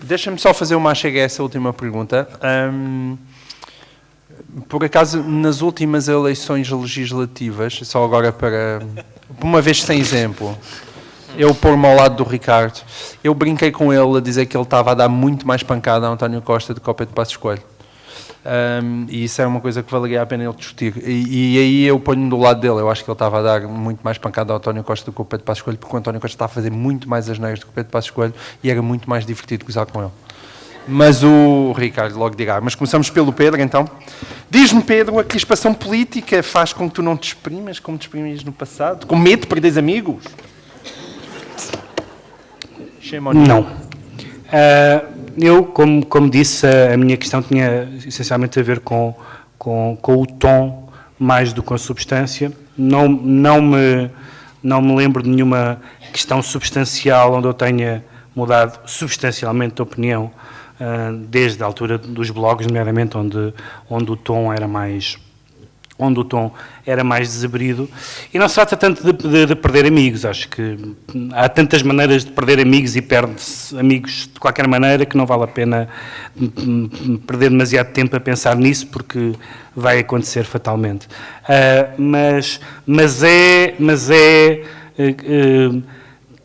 Deixa-me só fazer uma chega a essa última pergunta. Por acaso, nas últimas eleições legislativas, só agora para uma vez sem exemplo, eu pôr-me ao lado do Ricardo, eu brinquei com ele a dizer que ele estava a dar muito mais pancada a António Costa do que ao Pedro Passos Coelho. E isso é uma coisa que valeria a pena ele discutir. E aí eu ponho-me do lado dele. Eu acho que ele estava a dar muito mais pancada ao António Costa do que ao Pedro Passos Coelho, porque o António Costa está a fazer muito mais asneiras do que o Pedro Passos Coelho e era muito mais divertido gozar com ele. Mas o Ricardo logo dirá. Mas começamos pelo Pedro, então. Diz-me, Pedro, a crispação política faz com que tu não te exprimas como te exprimias no passado? Com medo de perderes amigos? Não. Eu, como disse, a minha questão tinha essencialmente a ver com o tom mais do que com a substância. Não me lembro de nenhuma questão substancial onde eu tenha mudado substancialmente de opinião desde a altura dos blogs, nomeadamente onde o tom era mais desabrido. E não se trata tanto de perder amigos. Acho que há tantas maneiras de perder amigos e perde-se amigos de qualquer maneira que não vale a pena perder demasiado tempo a pensar nisso, porque vai acontecer fatalmente. Mas é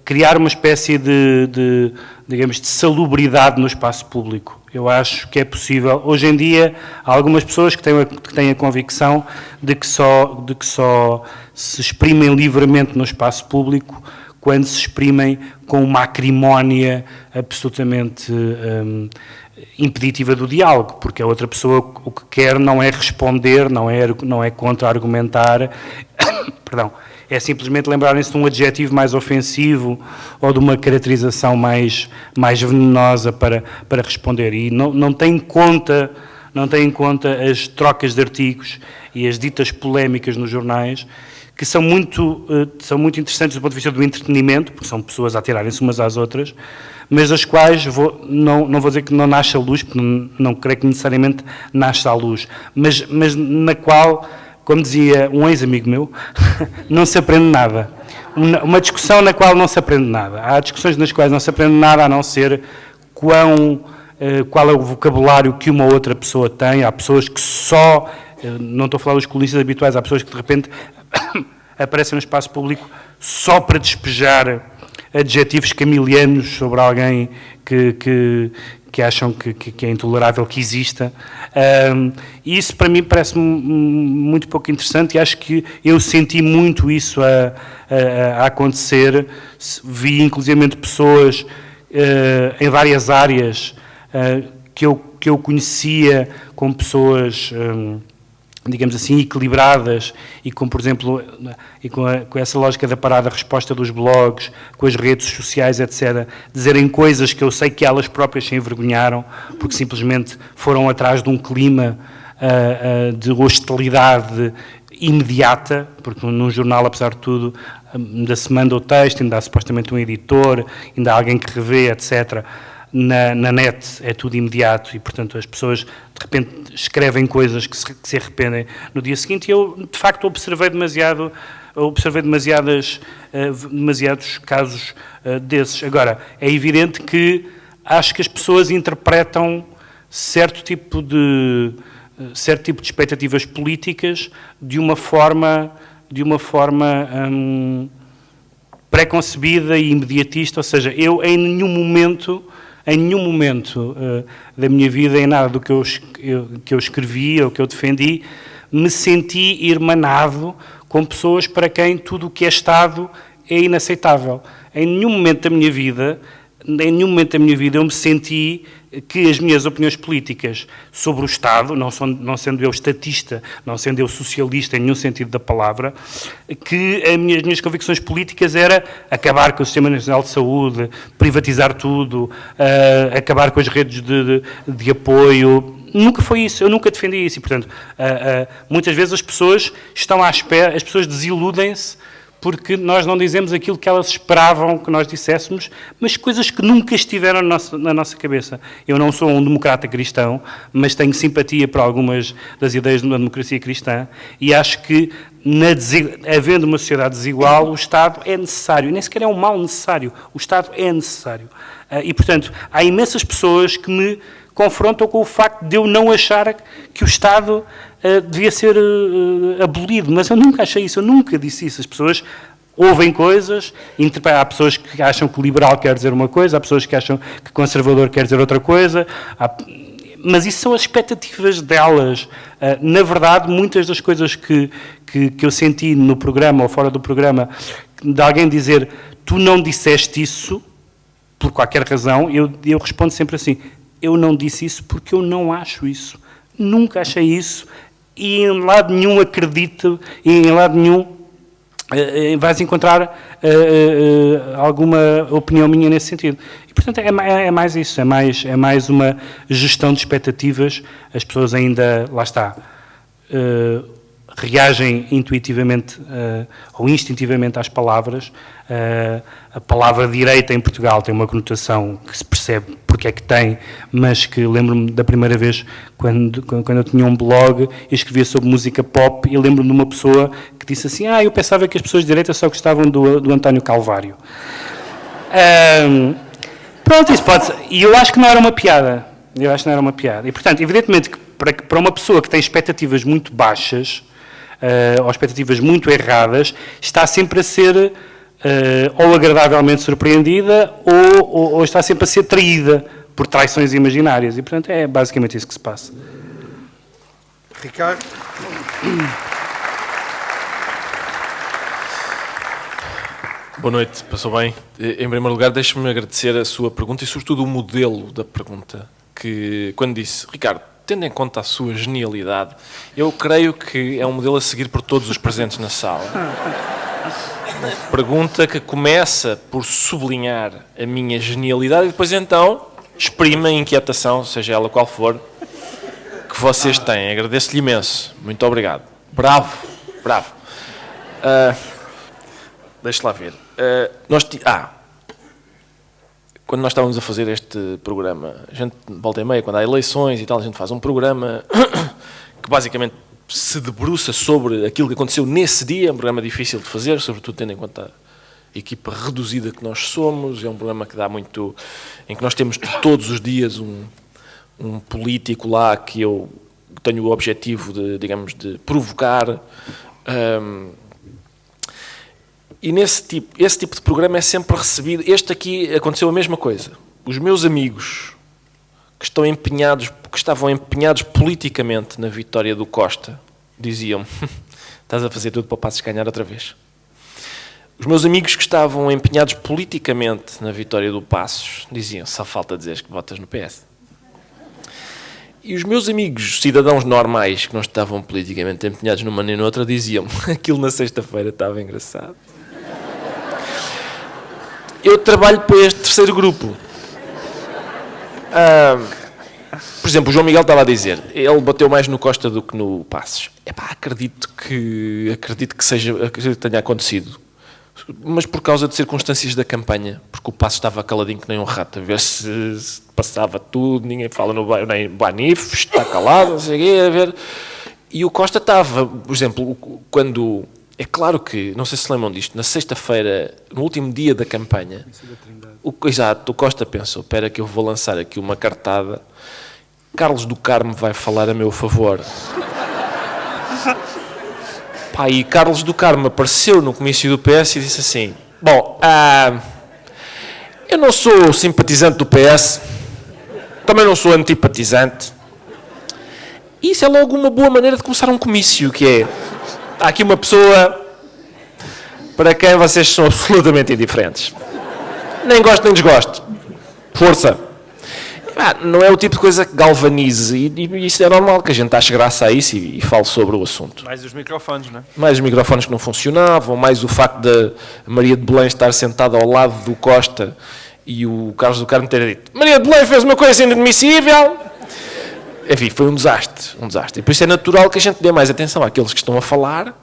criar uma espécie digamos, de salubridade no espaço público. Eu acho que é possível. Hoje em dia, há algumas pessoas que têm a convicção de que só se exprimem livremente no espaço público quando se exprimem com uma acrimónia absolutamente impeditiva do diálogo, porque a outra pessoa o que quer não é responder, não é contra-argumentar, perdão, é simplesmente lembrarem-se de um adjetivo mais ofensivo ou de uma caracterização mais venenosa para responder, e não tem em conta as trocas de artigos e as ditas polémicas nos jornais, que são muito interessantes do ponto de vista do entretenimento, porque são pessoas a atirarem-se umas às outras, mas das quais não vou dizer que não nasce a luz, porque não creio que necessariamente nasce à luz, mas na qual, como dizia um ex-amigo meu, não se aprende nada. Uma discussão na qual não se aprende nada. Há discussões nas quais não se aprende nada, a não ser qual é o vocabulário que uma outra pessoa tem. Há pessoas que não estou a falar dos colunistas habituais, há pessoas que de repente aparecem no espaço público só para despejar adjetivos camilianos sobre alguém que acham que é intolerável que exista. E isso para mim parece-me muito pouco interessante, e acho que eu senti muito isso a acontecer. Vi inclusivamente pessoas em várias áreas que eu conhecia como pessoas, digamos assim, equilibradas, e com, por exemplo, e com essa lógica da parada-resposta dos blogs, com as redes sociais, etc., dizerem coisas que eu sei que elas próprias se envergonharam, porque simplesmente foram atrás de um clima de hostilidade imediata, porque num jornal, apesar de tudo, ainda se manda o texto, ainda há supostamente um editor, ainda há alguém que revê, etc., na net é tudo imediato, e portanto as pessoas de repente escrevem coisas que se arrependem no dia seguinte, e eu de facto observei demasiados casos desses. Agora, é evidente que acho que as pessoas interpretam certo tipo de expectativas políticas de uma forma pré-concebida e imediatista, ou seja, eu em nenhum momento da minha vida, em nada do que eu escrevi ou que eu defendi, me senti irmanado com pessoas para quem tudo o que é Estado é inaceitável. Em nenhum momento da minha vida eu me senti que as minhas opiniões políticas sobre o Estado, não sendo eu estatista, não sendo eu socialista em nenhum sentido da palavra, que as minhas convicções políticas era acabar com o Sistema Nacional de Saúde, privatizar tudo, acabar com as redes de apoio. Nunca foi isso, eu nunca defendi isso, e portanto, muitas vezes as pessoas estão à espera, as pessoas desiludem-se porque nós não dizemos aquilo que elas esperavam que nós disséssemos, mas coisas que nunca estiveram na nossa cabeça. Eu não sou um democrata cristão, mas tenho simpatia por algumas das ideias de uma democracia cristã, e acho que, havendo uma sociedade desigual, o Estado é necessário, e nem sequer é um mal necessário, o Estado é necessário. E, portanto, há imensas pessoas que me confrontam com o facto de eu não achar que o Estado devia ser abolido, mas eu nunca achei isso, eu nunca disse isso. As pessoas ouvem coisas, há pessoas que acham que liberal quer dizer uma coisa, há pessoas que acham que conservador quer dizer outra coisa, mas isso são as expectativas delas. Na verdade, muitas das coisas que eu senti no programa ou fora do programa, de alguém dizer, tu não disseste isso, por qualquer razão, eu respondo sempre assim, eu não disse isso porque eu não acho isso. Nunca achei isso, e em lado nenhum acredito, e em lado nenhum vais encontrar alguma opinião minha nesse sentido. E, portanto, é mais isso, é mais uma gestão de expectativas. As pessoas ainda, lá está, reagem intuitivamente ou instintivamente às palavras. A palavra direita em Portugal tem uma conotação que se percebe porque é que tem, mas que lembro-me da primeira vez quando eu tinha um blog e escrevia sobre música pop, e lembro-me de uma pessoa que disse assim, eu pensava que as pessoas de direita só gostavam do António Calvário. Pronto, isso pode ser. E eu acho que não era uma piada. E, portanto, evidentemente que para uma pessoa que tem expectativas muito baixas, ou expectativas muito erradas, está sempre a ser ou agradavelmente surpreendida ou está sempre a ser traída por traições imaginárias. E, portanto, é basicamente isso que se passa. Ricardo? Boa noite, passou bem? Em primeiro lugar, deixe-me agradecer a sua pergunta e, sobretudo, o modelo da pergunta que, quando disse, Ricardo, tendo em conta a sua genialidade, eu creio que é um modelo a seguir por todos os presentes na sala. Pergunta que começa por sublinhar a minha genialidade e depois então exprime a inquietação, seja ela qual for, que vocês têm. Agradeço-lhe imenso. Muito obrigado. Bravo, bravo. Deixa lá ver. Quando nós estávamos a fazer este programa, a gente, volta e meia, quando há eleições e tal, a gente faz um programa que basicamente se debruça sobre aquilo que aconteceu nesse dia. É um programa difícil de fazer, sobretudo tendo em conta a equipa reduzida que nós somos. É um programa que dá muito... em que nós temos todos os dias um político lá que eu tenho o objetivo de, digamos, de provocar. E esse tipo de programa é sempre recebido... Este aqui aconteceu a mesma coisa. Os meus amigos que estavam empenhados politicamente na vitória do Costa diziam-me: estás a fazer tudo para o Passos ganhar outra vez. Os meus amigos que estavam empenhados politicamente na vitória do Passos diziam: só falta dizeres que votas no PS. E os meus amigos cidadãos normais que não estavam politicamente empenhados numa nem noutra diziam: aquilo na sexta-feira estava engraçado. Eu trabalho para este terceiro grupo. Por exemplo, o João Miguel estava a dizer, ele bateu mais no Costa do que no Passos. Acredito que tenha acontecido, mas por causa de circunstâncias da campanha, porque o Passos estava caladinho que nem um rato, a ver se passava tudo, ninguém fala no Banif, está calado, não sei o quê, a ver. E o Costa estava, por exemplo, quando... É claro que, não sei se lembram disto, na sexta-feira, no último dia da campanha, o Costa pensou, espera que eu vou lançar aqui uma cartada, Carlos do Carmo vai falar a meu favor. E Carlos do Carmo apareceu no comício do PS e disse assim: bom, eu não sou simpatizante do PS, também não sou antipatizante. Isso é logo uma boa maneira de começar um comício, que é... Há aqui uma pessoa para quem vocês são absolutamente indiferentes. Nem gosto nem desgosto. Força. Não é o tipo de coisa que galvanize. E isso é normal, que a gente ache graça a isso e fale sobre o assunto. Mais os microfones, não é? Mais os microfones que não funcionavam, mais o facto de Maria de Belém estar sentada ao lado do Costa e o Carlos do Carmo ter dito: Maria de Belém fez uma coisa inadmissível. Enfim, foi um desastre, E por isso é natural que a gente dê mais atenção àqueles que estão a falar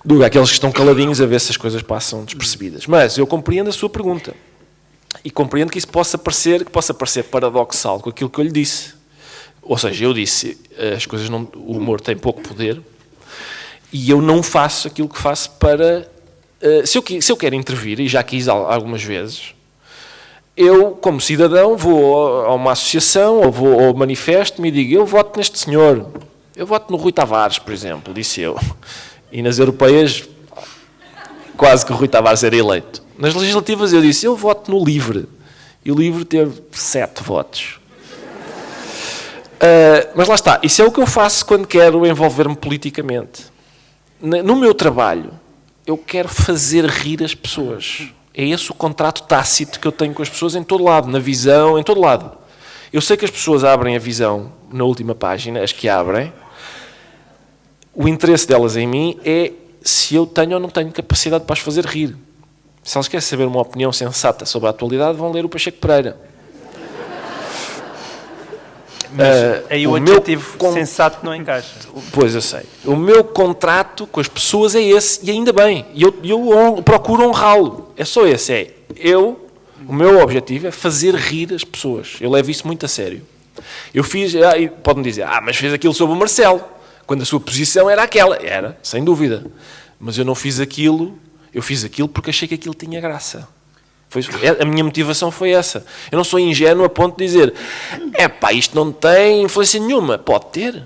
do que àqueles que estão caladinhos a ver se as coisas passam despercebidas. Mas eu compreendo a sua pergunta. E compreendo que isso possa parecer paradoxal com aquilo que eu lhe disse. Ou seja, eu disse, o humor tem pouco poder e eu não faço aquilo que faço para... Se eu quero intervir, e já quis algumas vezes, eu, como cidadão, vou a uma associação ou vou ao manifesto-me e digo: eu voto neste senhor, eu voto no Rui Tavares, por exemplo, disse eu. E nas europeias, quase que o Rui Tavares era eleito. Nas legislativas eu disse: eu voto no LIVRE. E o LIVRE teve 7 votos. Mas lá está, isso é o que eu faço quando quero envolver-me politicamente. No meu trabalho, eu quero fazer rir as pessoas. É esse o contrato tácito que eu tenho com as pessoas em todo lado, na visão, em todo lado. Eu sei que as pessoas abrem a visão na última página, as que abrem. O interesse delas em mim é se eu tenho ou não tenho capacidade para as fazer rir. Se elas querem saber uma opinião sensata sobre a atualidade, vão ler o Pacheco Pereira. Mas aí o adjetivo sensato não encaixa. Pois, eu sei. O meu contrato com as pessoas é esse, e ainda bem. E eu procuro honrá-lo. É só esse. O meu objetivo é fazer rir as pessoas. Eu levo isso muito a sério. Eu fiz... Pode-me dizer: mas fez aquilo sobre o Marcelo, quando a sua posição era aquela. Era, sem dúvida. Mas eu não fiz aquilo... Eu fiz aquilo porque achei que aquilo tinha graça. A minha motivação foi essa. Eu não sou ingênuo a ponto de dizer: isto não tem influência nenhuma. Pode ter.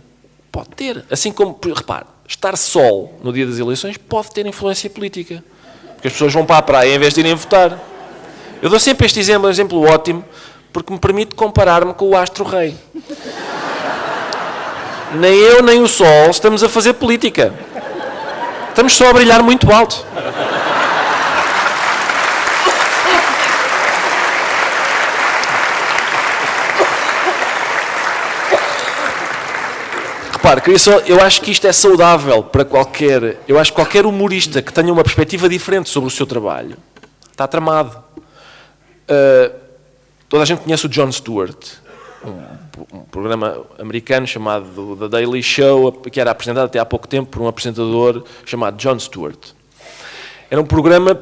Assim como, repare, estar sol no dia das eleições pode ter influência política. Porque as pessoas vão para a praia em vez de irem votar. Eu dou sempre este exemplo, um exemplo ótimo, porque me permite comparar-me com o astro-rei. Nem eu nem o sol estamos a fazer política. Estamos só a brilhar muito alto. repare, eu acho que isto é saudável para qualquer... Eu acho que qualquer humorista que tenha uma perspectiva diferente sobre o seu trabalho está tramado. Toda a gente conhece o Jon Stewart, um programa americano chamado The Daily Show, que era apresentado até há pouco tempo por um apresentador chamado Jon Stewart. Era um programa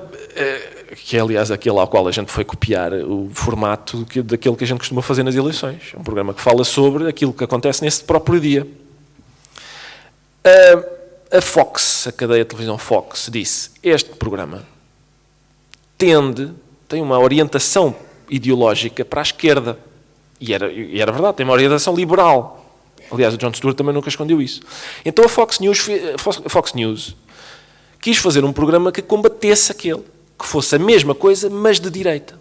que é, aliás, aquele ao qual a gente foi copiar o formato daquele que a gente costuma fazer nas eleições. É um programa que fala sobre aquilo que acontece nesse próprio dia. A Fox, a cadeia de televisão Fox, disse: este programa tem uma orientação ideológica para a esquerda. E era verdade, tem uma orientação liberal. Aliás, o Jon Stewart também nunca escondeu isso. Então a Fox News quis fazer um programa que combatesse aquele, que fosse a mesma coisa, mas de direita.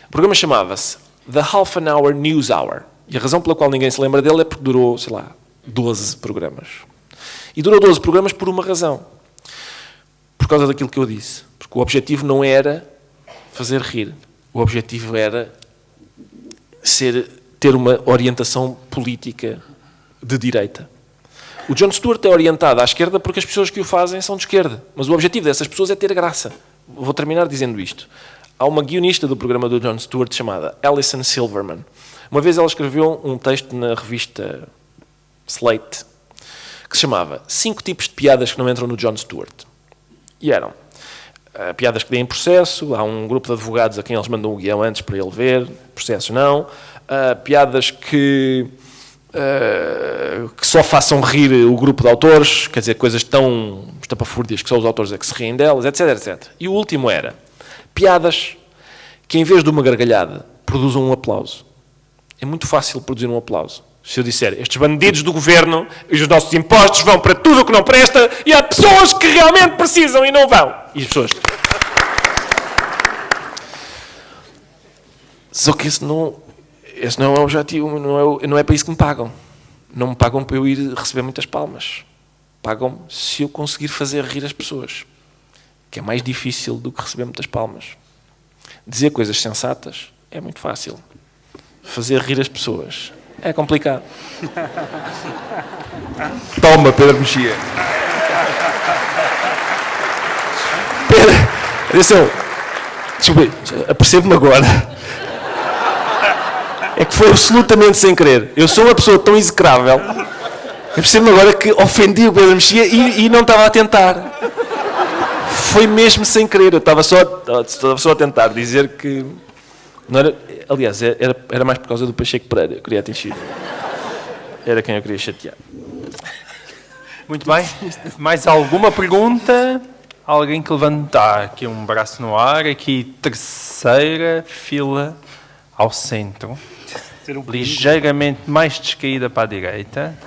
O programa chamava-se The Half an Hour News Hour. E a razão pela qual ninguém se lembra dele é porque durou, 12 programas. E durou 12 programas por uma razão. Por causa daquilo que eu disse. Porque o objetivo não era fazer rir. O objetivo era ter uma orientação política de direita. O Jon Stewart é orientado à esquerda porque as pessoas que o fazem são de esquerda. Mas o objetivo dessas pessoas é ter graça. Vou terminar dizendo isto. Há uma guionista do programa do Jon Stewart chamada Alison Silverman. Uma vez ela escreveu um texto na revista Slate que se chamava 5 tipos de piadas que não entram no Jon Stewart. E eram piadas que deem processo, há um grupo de advogados a quem eles mandam o guião antes para ele ver, processos não, piadas que só façam rir o grupo de autores, quer dizer, coisas tão estapafúrdias que só os autores é que se riem delas, etc, etc. E o último era piadas que, em vez de uma gargalhada, produzam um aplauso. É muito fácil produzir um aplauso. Se eu disser, estes bandidos do governo e os nossos impostos vão para tudo o que não presta e há pessoas que realmente precisam e não vão. E as pessoas... Só que esse não é o objetivo, não é para isso que me pagam. Não me pagam para eu ir receber muitas palmas. Pagam-me se eu conseguir fazer rir as pessoas. Que é mais difícil do que receber muitas palmas. Dizer coisas sensatas é muito fácil. Fazer rir as pessoas é complicado. Toma, Pedro Mexia. Pedro, atenção. Desculpe, apercebo-me agora. É que foi absolutamente sem querer. Eu sou uma pessoa tão execrável. Eu percebo-me agora que ofendi o Pedro Mexia e não estava a tentar. Foi mesmo sem querer. Eu estava só a tentar dizer que... Não era, aliás, era mais por causa do Pacheco Pereira. Eu queria atingir. Era quem eu queria chatear. Muito bem. Mais alguma pergunta? Alguém que levantar aqui um braço no ar. Aqui, terceira fila ao centro. Ligeiramente mais descaída para a direita.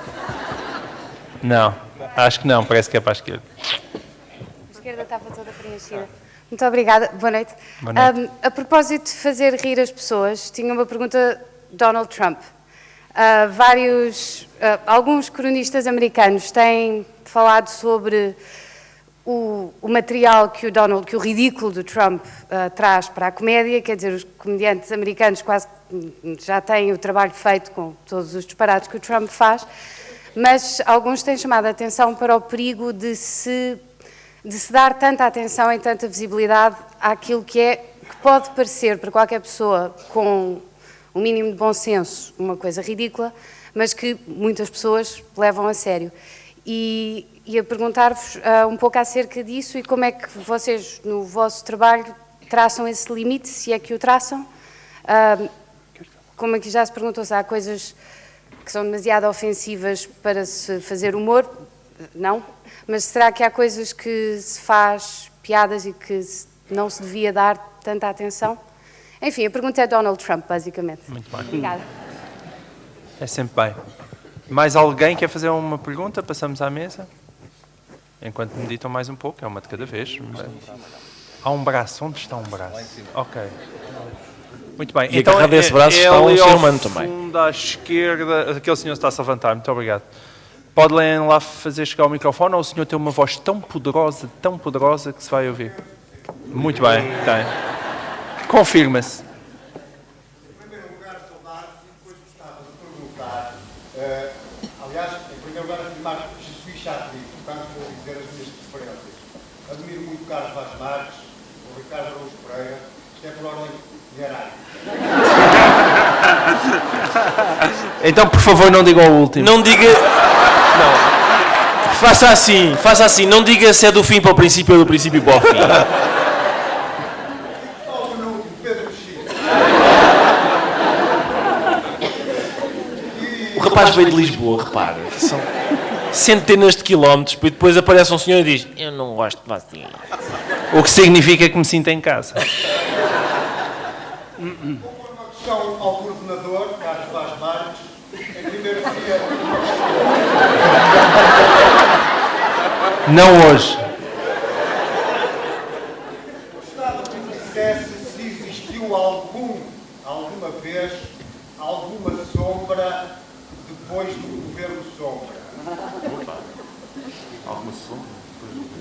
Não, acho que não. Parece que é para a esquerda. A esquerda estava toda preenchida. Muito obrigada. Boa noite. Boa noite. A propósito de fazer rir as pessoas, tinha uma pergunta Donald Trump. Alguns cronistas americanos têm falado sobre o material que o ridículo do Trump traz para a comédia, quer dizer, os comediantes americanos quase já têm o trabalho feito com todos os disparates que o Trump faz, mas alguns têm chamado a atenção para o perigo de se dar tanta atenção e tanta visibilidade àquilo que pode parecer para qualquer pessoa com um mínimo de bom senso uma coisa ridícula, mas que muitas pessoas levam a sério. E a perguntar-vos um pouco acerca disso e como é que vocês, no vosso trabalho, traçam esse limite, se é que o traçam. Como aqui já se perguntou, se há coisas que são demasiado ofensivas para se fazer humor, não, mas será que há coisas que se faz piadas e que não se devia dar tanta atenção? Enfim, a pergunta é Donald Trump, basicamente. Muito bem. Obrigada. É sempre bem. Mais alguém quer fazer uma pergunta? Passamos à mesa. Enquanto meditam mais um pouco, é uma de cada vez. Há um braço. Onde está um braço? Ok. Muito bem. E então, agarrado desse braço está um ser humano também. Fundo à esquerda, aquele senhor está a se levantar. Muito obrigado. Pode lá fazer chegar o microfone ou o senhor tem uma voz tão poderosa que se vai ouvir? Muito bem, tem. Confirma-se. Em primeiro lugar, saudades e depois gostava de perguntar, aliás, Em primeiro lugar, afirmar que je suis chatriz, portanto, vou dizer as minhas preferências. Admiro muito Carlos Vaz Marques, o Ricardo Araújo Pereira, isto é por ordem hierárquica. Então, por favor, não diga o último. Não diga... Não. Faça assim. Não diga se é do fim para o princípio ou do princípio para o fim. Só o penúltimo, Pedro Mexia. O rapaz veio de Lisboa, repara. São centenas de quilómetros, e depois aparece um senhor e diz: eu não gosto de você. O que significa que me sinto em casa. Vou pôr uma questão ao coordenador, Carlos Vaz Marques. Em primeiro seria... Não hoje. Gostava que me dissesse se existiu alguma vez, alguma sombra depois do governo Sombra. Alguma sombra?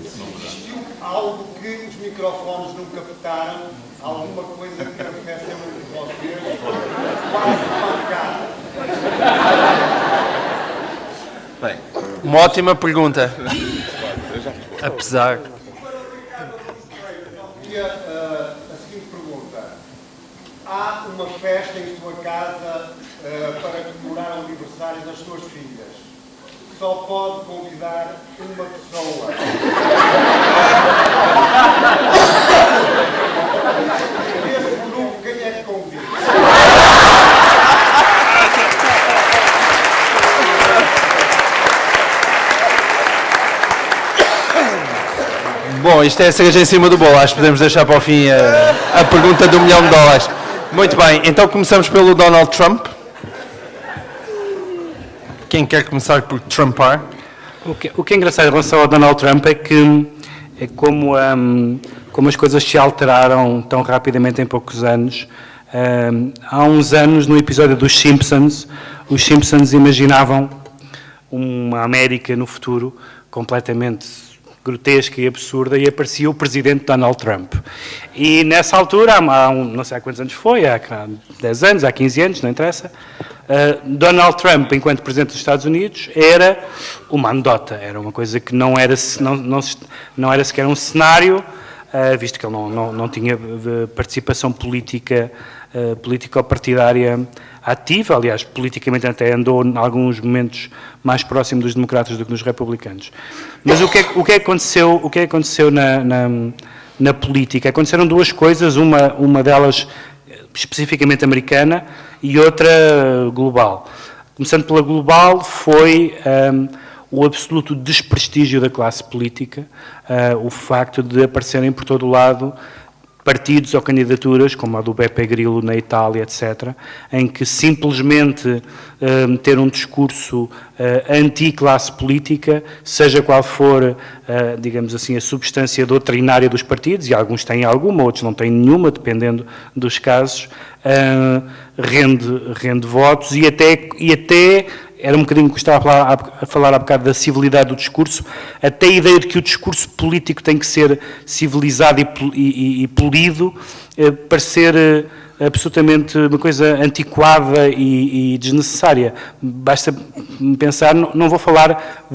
Existiu algo que os microfones não captaram, alguma coisa que aconteceu entre vocês, quase marcada. Bem, Uma ótima pergunta. Apesar. Queria a seguinte pergunta. Há uma festa em sua casa para comemorar o aniversário das suas filhas. Só pode convidar uma pessoa. Desse grupo, quem é que convida? Bom, isto é a cereja em cima do bolo. Acho que podemos deixar para o fim a pergunta do $1 milhão. Muito bem, então começamos pelo Donald Trump. Quem quer começar por Trumpar? O que é engraçado em relação ao Donald Trump é que é como as coisas se alteraram tão rapidamente em poucos anos. Há uns anos, no episódio dos Simpsons, os Simpsons imaginavam uma América no futuro completamente grotesca e absurda, e aparecia o presidente Donald Trump. E nessa altura, não sei há quantos anos foi, há 10 anos, há 15 anos, não interessa, Donald Trump, enquanto presidente dos Estados Unidos, era uma anedota, era uma coisa que não era sequer um cenário, visto que ele não tinha participação político-partidária ativa, aliás, politicamente até andou em alguns momentos mais próximo dos democratas do que dos republicanos. Mas o que aconteceu na política? Aconteceram duas coisas, uma delas especificamente americana e outra global. Começando pela global, foi o absoluto desprestígio da classe política, o facto de aparecerem por todo o lado partidos ou candidaturas, como a do Beppe Grillo na Itália, etc., em que simplesmente ter um discurso anti-classe política, seja qual for, digamos assim, a substância doutrinária dos partidos, e alguns têm alguma, outros não têm nenhuma, dependendo dos casos, rende votos e até era um bocadinho que estava a falar há bocado da civilidade do discurso, até a ideia de que o discurso político tem que ser civilizado e polido, parecer absolutamente uma coisa antiquada e desnecessária. Basta pensar, não vou falar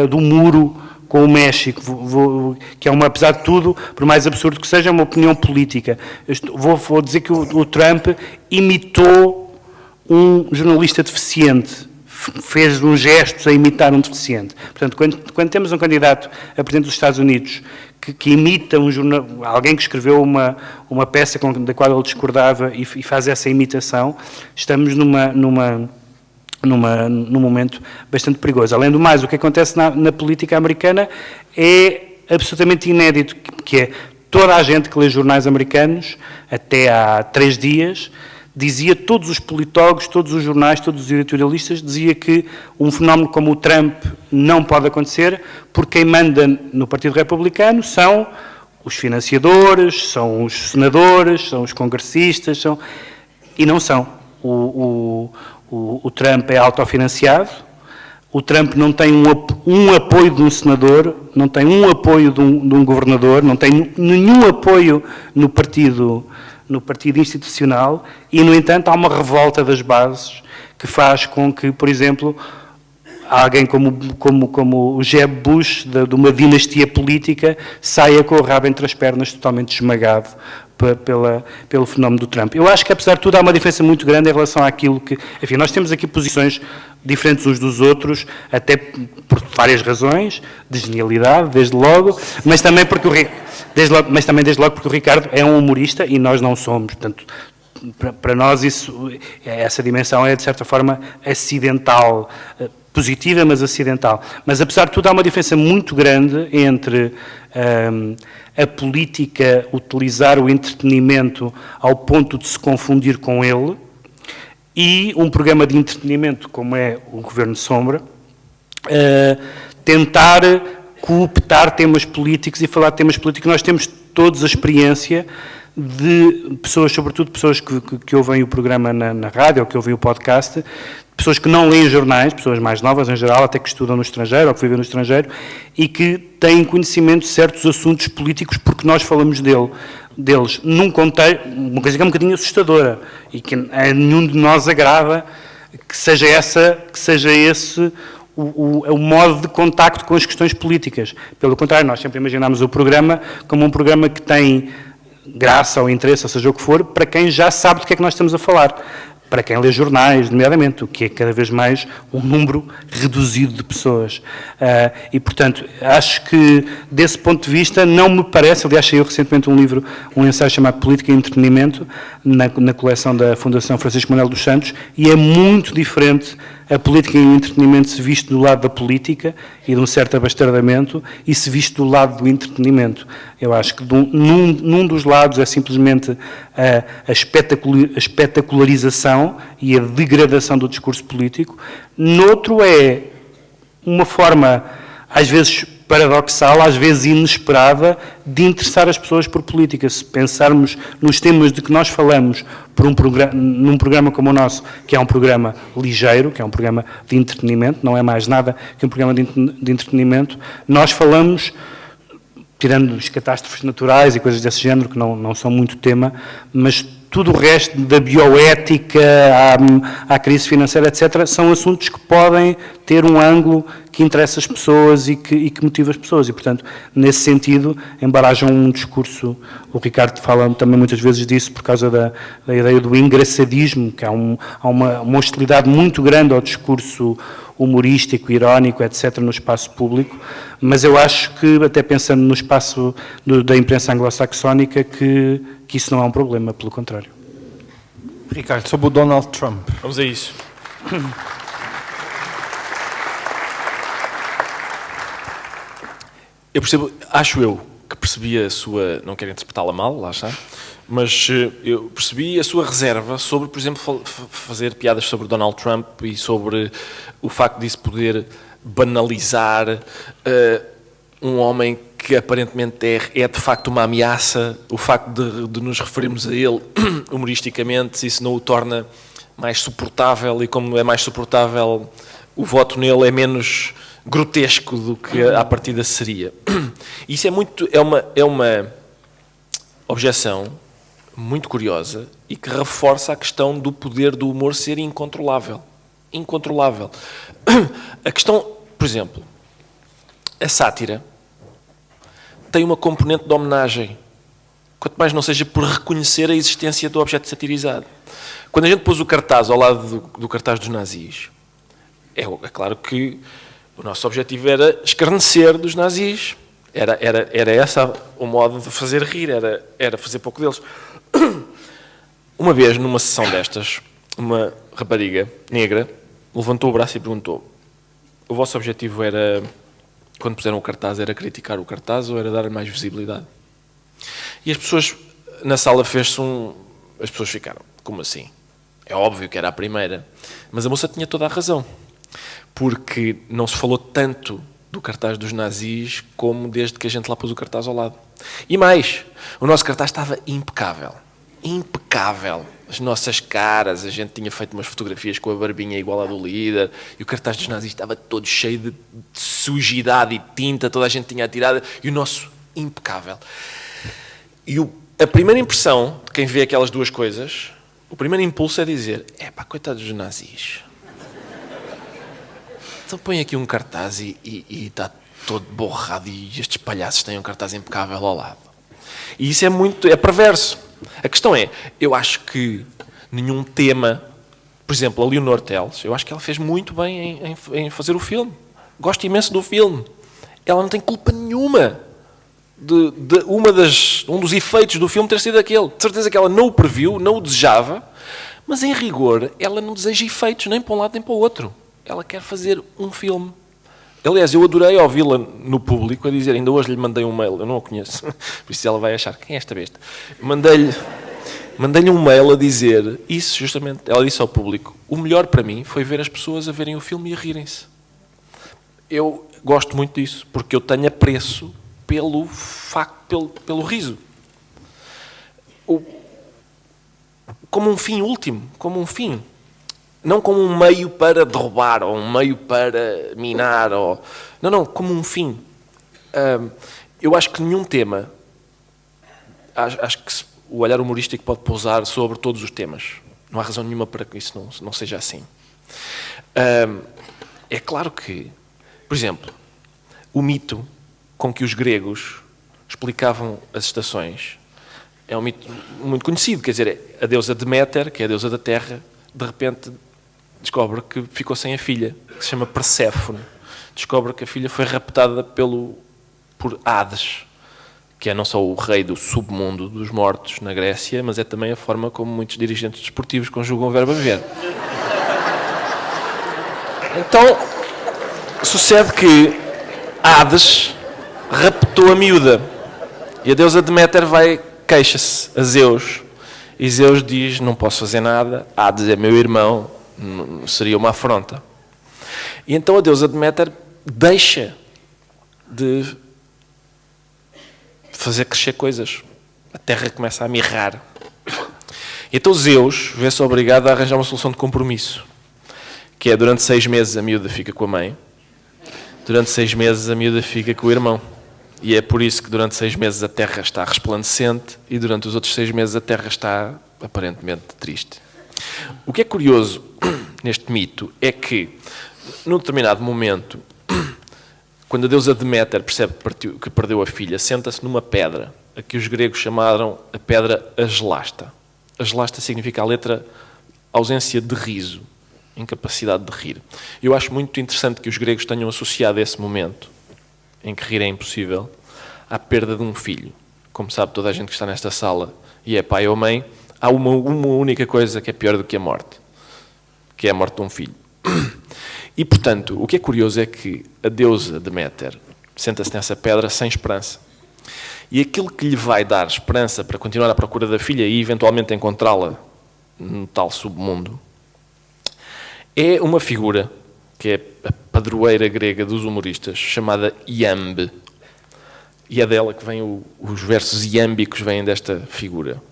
do muro com o México, que é apesar de tudo, por mais absurdo que seja, é uma opinião política. Vou dizer que o Trump imitou um jornalista deficiente, fez uns gestos a imitar um deficiente. Portanto, quando temos um candidato a presidente dos Estados Unidos que imita alguém que escreveu uma peça da qual ele discordava e faz essa imitação, estamos num momento bastante perigoso. Além do mais, o que acontece na política americana é absolutamente inédito, que é toda a gente que lê jornais americanos, até há 3 dias, dizia, todos os politólogos, todos os jornais, todos os editorialistas, dizia que um fenómeno como o Trump não pode acontecer, porque quem manda no Partido Republicano são os financiadores, são os senadores, são os congressistas, e não são. O Trump é autofinanciado, o Trump não tem um apoio de um senador, não tem um apoio de um governador, não tem nenhum apoio no partido institucional e, no entanto, há uma revolta das bases que faz com que, por exemplo, alguém como o Jeb Bush, de uma dinastia política, saia com o rabo entre as pernas totalmente esmagado pelo fenómeno do Trump. Eu acho que, apesar de tudo, há uma diferença muito grande em relação àquilo que... Enfim, nós temos aqui posições diferentes uns dos outros, até por várias razões, de genialidade, desde logo, mas também desde logo porque o Ricardo é um humorista e nós não somos. Portanto, para nós essa dimensão é, de certa forma, acidental, positiva, mas acidental. Mas, apesar de tudo, há uma diferença muito grande entre a política utilizar o entretenimento ao ponto de se confundir com ele e um programa de entretenimento, como é o Governo Sombra, tentar cooptar temas políticos e falar de temas políticos. Nós temos todos a experiência de pessoas, sobretudo pessoas que ouvem o programa na rádio ou que ouvem o podcast, pessoas que não leem jornais, pessoas mais novas em geral, até que estudam no estrangeiro ou que vivem no estrangeiro, e que têm conhecimento de certos assuntos políticos porque nós falamos deles num contexto, uma coisa que é um bocadinho assustadora e que a nenhum de nós agrada que seja esse o modo de contacto com as questões políticas. Pelo contrário, nós sempre imaginámos o programa como um programa que tem graça ou interesse, ou seja o que for, para quem já sabe do que é que nós estamos a falar. Para quem lê jornais, nomeadamente, o que é cada vez mais um número reduzido de pessoas. E, portanto, acho que, desse ponto de vista, não me parece, aliás, saiu recentemente um ensaio chamado Política e Entretenimento, na coleção da Fundação Francisco Manuel dos Santos, e é muito diferente a política e o entretenimento se visto do lado da política e de um certo abastardamento e se visto do lado do entretenimento. Eu acho que num dos lados é simplesmente a espetacularização e a degradação do discurso político, noutro é uma forma, às vezes paradoxal, às vezes inesperada, de interessar as pessoas por política. Se pensarmos nos temas de que nós falamos num programa como o nosso, que é um programa ligeiro, que é um programa de entretenimento, não é mais nada que um programa de entretenimento, nós falamos, tirando as catástrofes naturais e coisas desse género, que não são muito tema, mas tudo o resto, da bioética à crise financeira, etc., são assuntos que podem ter um ângulo que interessa as pessoas e que motiva as pessoas. E, portanto, nesse sentido, embora haja um discurso, o Ricardo fala também muitas vezes disso por causa da ideia do engraçadismo, que há uma hostilidade muito grande ao discurso humorístico, irónico, etc., no espaço público, mas eu acho que, até pensando no espaço da imprensa anglo-saxónica, que isso não é um problema, pelo contrário. Ricardo, sobre o Donald Trump. Vamos a isso. Acho eu que percebi a sua, não quero interpretá-la mal, lá está, mas eu percebi a sua reserva sobre, por exemplo, fazer piadas sobre Donald Trump e sobre o facto disso poder banalizar um homem que aparentemente é de facto uma ameaça, o facto de nos referirmos a ele humoristicamente, se isso não o torna mais suportável, e como é mais suportável, o voto nele é menos grotesco do que à partida seria. Isso é uma objeção muito curiosa e que reforça a questão do poder do humor ser incontrolável. Incontrolável. A questão, por exemplo, a sátira tem uma componente de homenagem, quanto mais não seja por reconhecer a existência do objeto satirizado. Quando a gente pôs o cartaz ao lado do cartaz dos nazis, é claro que o nosso objetivo era escarnecer dos nazis. Era esse o modo de fazer rir, era fazer pouco deles. Uma vez, numa sessão destas, uma rapariga negra levantou o braço e perguntou: o vosso objetivo era, quando puseram o cartaz, era criticar o cartaz ou era dar mais visibilidade? E as pessoas, na sala as pessoas ficaram: como assim? É óbvio que era a primeira. Mas a moça tinha toda a razão, porque não se falou tanto do cartaz dos nazis como desde que a gente lá pôs o cartaz ao lado. E mais, o nosso cartaz estava impecável. Impecável. As nossas caras, a gente tinha feito umas fotografias com a barbinha igual à do líder, e o cartaz dos nazis estava todo cheio de sujidade e tinta, toda a gente tinha atirado, e o nosso impecável. E a primeira impressão de quem vê aquelas duas coisas, o primeiro impulso é dizer: pá, coitados dos nazis. então põe aqui um cartaz e está todo borrado e estes palhaços têm um cartaz impecável ao lado. E isso é perverso. A questão é, eu acho que nenhum tema, por exemplo, a Leonor Teles, eu acho que ela fez muito bem em fazer o filme. Gosto imenso do filme. Ela não tem culpa nenhuma de um dos efeitos do filme ter sido aquele. De certeza que ela não o previu, não o desejava, mas em rigor ela não deseja efeitos nem para um lado nem para o outro. Ela quer fazer um filme. Aliás, eu adorei ouvi-la no público a dizer, ainda hoje lhe mandei um mail, eu não a conheço, por isso ela vai achar, quem é esta besta? Mandei-lhe um mail a dizer isso justamente, ela disse ao público, o melhor para mim foi ver as pessoas a verem o filme e a rirem-se. Eu gosto muito disso, porque eu tenho apreço pelo facto, pelo riso. Como um fim último, como um fim. Não como um meio para derrubar, ou um meio para minar, ou... Não, como um fim. Eu acho que nenhum tema, acho que o olhar humorístico pode pousar sobre todos os temas. Não há razão nenhuma para que isso não seja assim. É claro que, por exemplo, o mito com que os gregos explicavam as estações é um mito muito conhecido. Quer dizer, a deusa Deméter, que é a deusa da terra, de repente descobre que ficou sem a filha, que se chama Perséfone. Descobre que a filha foi raptada por Hades, que é não só o rei do submundo dos mortos na Grécia, mas é também a forma como muitos dirigentes desportivos conjugam o verbo haver. Então, sucede que Hades raptou a miúda e a deusa Deméter queixa-se a Zeus e Zeus diz, não posso fazer nada, Hades é meu irmão, seria uma afronta. E então a deusa Deméter deixa de fazer crescer coisas. A terra começa a mirrar. E então Zeus vê-se obrigado a arranjar uma solução de compromisso, que é durante 6 meses a miúda fica com a mãe, durante 6 meses a miúda fica com o irmão. E é por isso que durante 6 meses a terra está resplandecente e durante os outros 6 meses a terra está aparentemente triste. O que é curioso neste mito é que, num determinado momento, quando a deusa Deméter percebe que perdeu a filha, senta-se numa pedra, a que os gregos chamaram a pedra agelasta. Agelasta significa a letra ausência de riso, incapacidade de rir. Eu acho muito interessante que os gregos tenham associado esse momento, em que rir é impossível, à perda de um filho. Como sabe toda a gente que está nesta sala e é pai ou mãe, há uma única coisa que é pior do que a morte, que é a morte de um filho. E, portanto, o que é curioso é que a deusa Deméter senta-se nessa pedra sem esperança. E aquilo que lhe vai dar esperança para continuar à procura da filha e eventualmente encontrá-la no tal submundo é uma figura, que é a padroeira grega dos humoristas, chamada Iambe. E é dela que vêm os versos iâmbicos, vêm desta figura.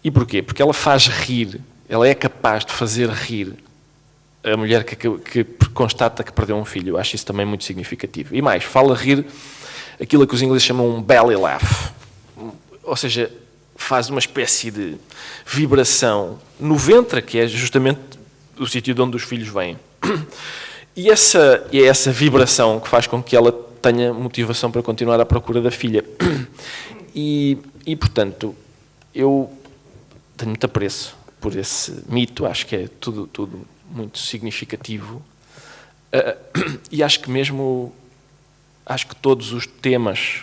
E porquê? Porque ela faz rir, ela é capaz de fazer rir a mulher que constata que perdeu um filho. Eu acho isso também muito significativo. E mais, fala rir aquilo que os ingleses chamam um belly laugh. Ou seja, faz uma espécie de vibração no ventre, que é justamente o sítio de onde os filhos vêm. E é essa vibração que faz com que ela tenha motivação para continuar à procura da filha. E portanto, eu tenho muito apreço por esse mito, acho que é tudo muito significativo. E acho que todos os temas,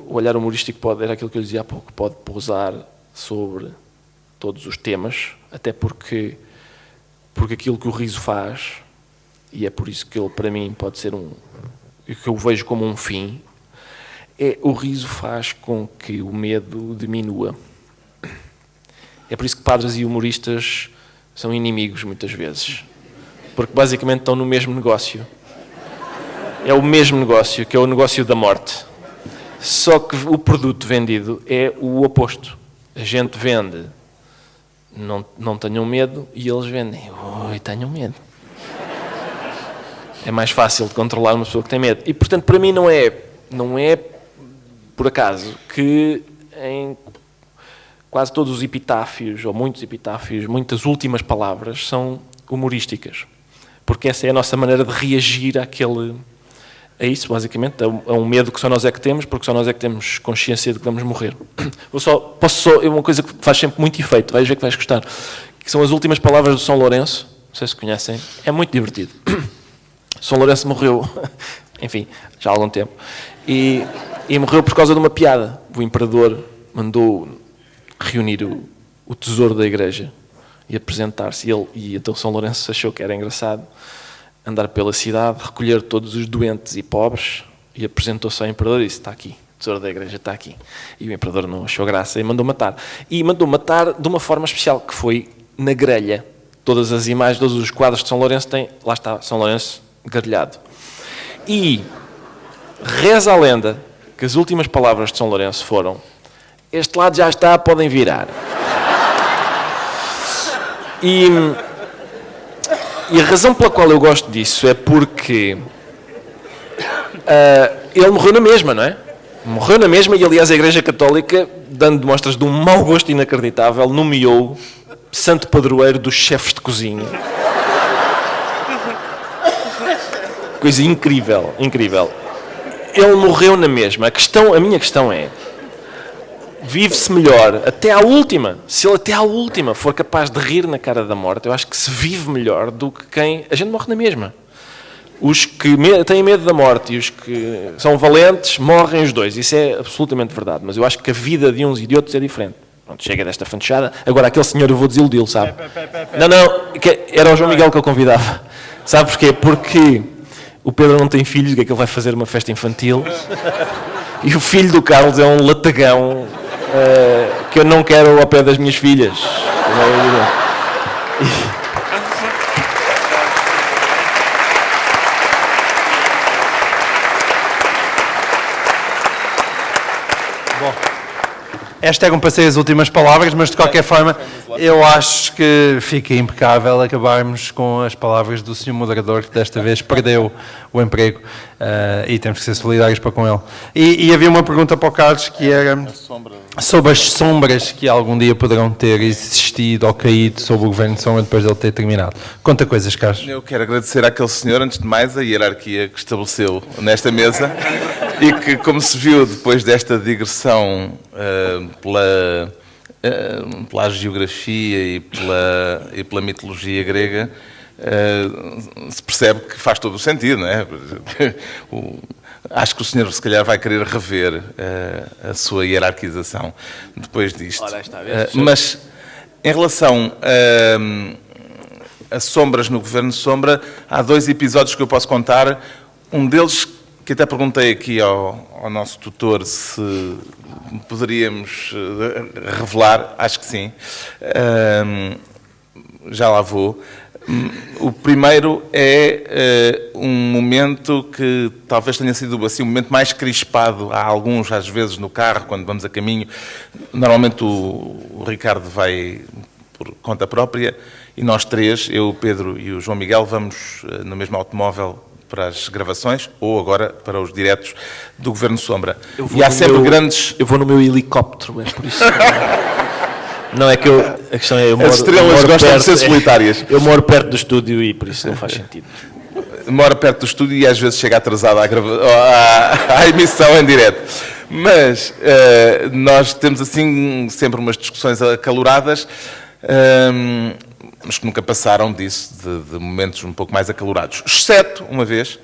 o olhar humorístico pode, era aquilo que eu dizia há pouco, pode pousar sobre todos os temas, até porque aquilo que o riso faz, e é por isso que ele para mim pode ser que eu vejo como um fim, o riso faz com que o medo diminua. É por isso que padres e humoristas são inimigos muitas vezes, porque basicamente estão no mesmo negócio. É o mesmo negócio, que é o negócio da morte. Só que o produto vendido é o oposto. A gente vende, não tenham medo, e eles vendem, oi, tenham medo. É mais fácil de controlar uma pessoa que tem medo. E portanto, para mim não é por acaso que em quase todos os epitáfios, ou muitos epitáfios, muitas últimas palavras são humorísticas. porque essa é a nossa maneira de reagir a isso, basicamente, a um medo que só nós é que temos, porque só nós é que temos consciência de que vamos morrer. É uma coisa que faz sempre muito efeito, vais ver que vais gostar, que são as últimas palavras do São Lourenço, não sei se conhecem, é muito divertido. São Lourenço morreu, enfim, já há algum tempo, e morreu por causa de uma piada. O imperador mandou reunir o tesouro da igreja e apresentar-se, e então São Lourenço achou que era engraçado andar pela cidade, recolher todos os doentes e pobres, e apresentou-se ao imperador e disse: está aqui, o tesouro da igreja está aqui. E o imperador não achou graça e mandou matar. E mandou matar de uma forma especial, que foi na grelha. Todas as imagens, todos os quadros de São Lourenço têm, lá está, São Lourenço grelhado. E reza a lenda que as últimas palavras de São Lourenço foram: este lado já está, podem virar. E a razão pela qual eu gosto disso é porque ele morreu na mesma, não é? Morreu na mesma, e aliás a Igreja Católica, dando mostras de um mau gosto inacreditável, nomeou santo padroeiro dos chefes de cozinha. Coisa incrível, incrível. Ele morreu na mesma. A minha questão é: vive-se melhor até à última. Se ele até à última for capaz de rir na cara da morte, eu acho que se vive melhor do que quem... A gente morre na mesma. Os que têm medo da morte e os que são valentes morrem os dois. Isso é absolutamente verdade. Mas eu acho que a vida de uns e de outros é diferente. Pronto, chega desta fantochada. Agora, aquele senhor eu vou desiludi-lo, sabe? Não, era o João Miguel que eu convidava. Sabe porquê? Porque o Pedro não tem filhos, que é que ele vai fazer uma festa infantil. E o filho do Carlos é um latagão que eu não quero ao pé das minhas filhas. Hashtag passei as últimas palavras, mas de qualquer forma eu acho que fica impecável acabarmos com as palavras do Sr. Moderador, que desta vez perdeu o emprego e temos que ser solidários para com ele. E havia uma pergunta para o Carlos que era sobre as sombras que algum dia poderão ter existido ou caído sobre o Governo de Sombra depois dele ter terminado. Conta coisas, Carlos. Eu quero agradecer àquele senhor, antes de mais, a hierarquia que estabeleceu nesta mesa e que, como se viu depois desta digressão pela geografia e pela mitologia grega, se percebe que faz todo o sentido, não é? Acho que o senhor, se calhar, vai querer rever a sua hierarquização depois disto. Ora, está a ver, mas, em relação a sombras no Governo de Sombra, há 2 episódios que eu posso contar. Um deles, que até perguntei aqui ao nosso tutor se poderíamos revelar, acho que sim. Já lá vou. O primeiro é um momento que talvez tenha sido assim, o momento mais crispado. Há alguns, às vezes, no carro, quando vamos a caminho. Normalmente o Ricardo vai por conta própria e nós 3, eu, o Pedro e o João Miguel, vamos no mesmo automóvel para as gravações ou agora para os diretos do Governo Sombra. E há sempre grandes... Eu vou no meu helicóptero, é por isso. Não é que a questão é... As estrelas gostam de ser solitárias. Eu moro perto do estúdio e por isso não faz sentido. Mora perto do estúdio e às vezes chega atrasado à emissão em direto. Mas nós temos assim sempre umas discussões acaloradas, mas que nunca passaram disso, de momentos um pouco mais acalorados. Exceto uma vez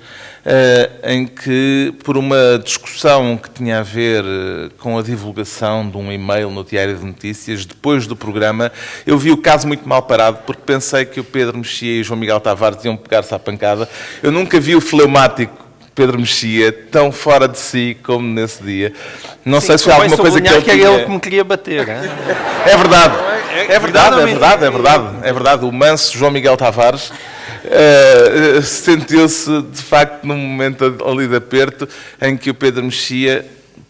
em que, por uma discussão que tinha a ver com a divulgação de um e-mail no Diário de Notícias, depois do programa, eu vi o caso muito mal parado, porque pensei que o Pedro Mexia e o João Miguel Tavares iam pegar-se à pancada. Eu nunca vi o fleumático Pedro Mexia tão fora de si como nesse dia. Não sei se foi alguma coisa que ele tinha... era ele que me queria bater. É verdade. É verdade. O manso João Miguel Tavares sentiu-se, de facto, num momento ali de aperto em que o Pedro Mexia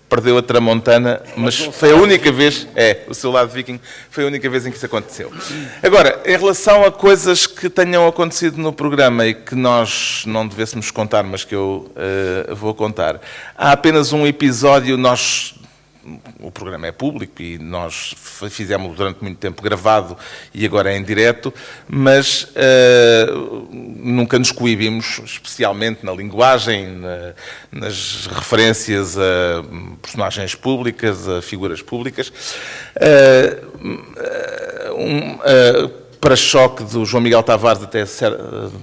perdeu a tramontana, mas foi a única vez, o seu lado viking, foi a única vez em que isso aconteceu. Agora, em relação a coisas que tenham acontecido no programa e que nós não devêssemos contar, mas que eu vou contar, há apenas um episódio, nós o programa é público e nós fizemos durante muito tempo gravado e agora é em direto, mas nunca nos coibimos, especialmente na linguagem, nas referências a personagens públicas, a figuras públicas. Para choque do João Miguel Tavares, até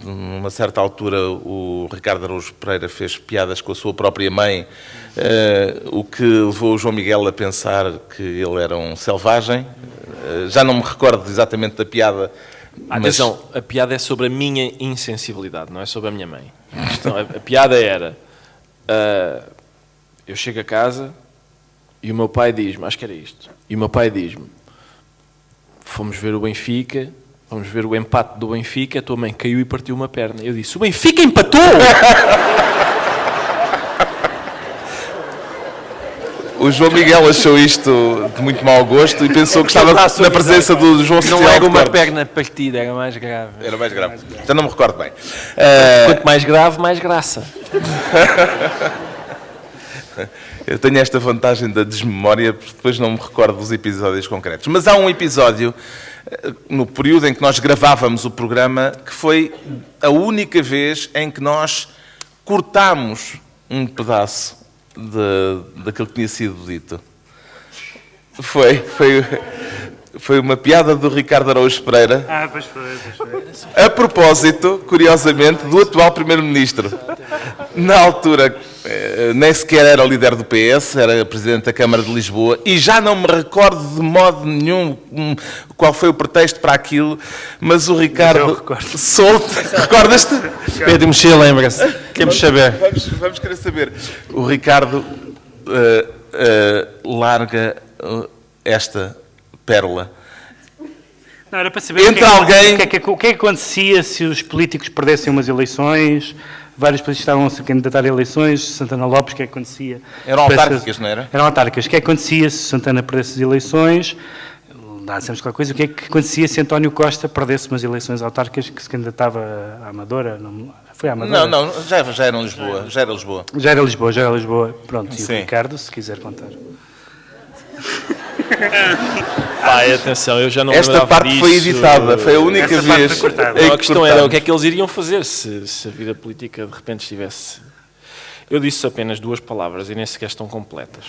numa certa altura o Ricardo Araújo Pereira fez piadas com a sua própria mãe, o que levou o João Miguel a pensar que ele era um selvagem. Já não me recordo exatamente da piada. Atenção, a piada é sobre a minha insensibilidade, não é sobre a minha mãe. Então, a piada era, eu chego a casa e o meu pai diz-me, acho que era isto, e o meu pai diz-me, fomos ver o Benfica, vamos ver o empate do Benfica, a tua mãe caiu e partiu uma perna. Eu disse, o Benfica empatou! O João Miguel achou isto de muito mau gosto e pensou que estava na presença do João Social. Não era uma perna partida, era mais grave. Era mais grave. Já não me recordo bem. Quanto mais grave, mais graça. Eu tenho esta vantagem da desmemória, porque depois não me recordo dos episódios concretos. Mas há um episódio, no período em que nós gravávamos o programa, que foi a única vez em que nós cortámos um pedaço daquilo que tinha sido dito. Foi uma piada do Ricardo Araújo Pereira. Pois foi. A propósito, curiosamente, do atual Primeiro-Ministro. Na altura, nem sequer era o líder do PS, era Presidente da Câmara de Lisboa, e já não me recordo de modo nenhum qual foi o pretexto para aquilo, mas o Ricardo solto. Recordas-te? Pedro Mexia, lembra-se. Queremos saber. Vamos querer saber. O Ricardo larga esta pérola. Não, era para saber o que é que acontecia se os políticos perdessem umas eleições. Vários políticos estavam a se candidatar a eleições. Santana Lopes, o que é que acontecia? Eram autárquicas, não era? Eram autárquicas. O que é que acontecia se Santana perdesse as eleições? Dá-nos qualquer coisa. O que é que acontecia se António Costa perdesse umas eleições autárquicas que se candidatava à Amadora? Não, foi à Amadora? Não, já era em Lisboa. Já era Lisboa. Pronto, e o Ricardo, se quiser contar. Atenção, eu já não esta parte disso. Foi editada, foi a única vez. A questão era o que é que eles iriam fazer se a vida política de repente estivesse. Eu disse apenas 2 palavras e nem sequer estão completas.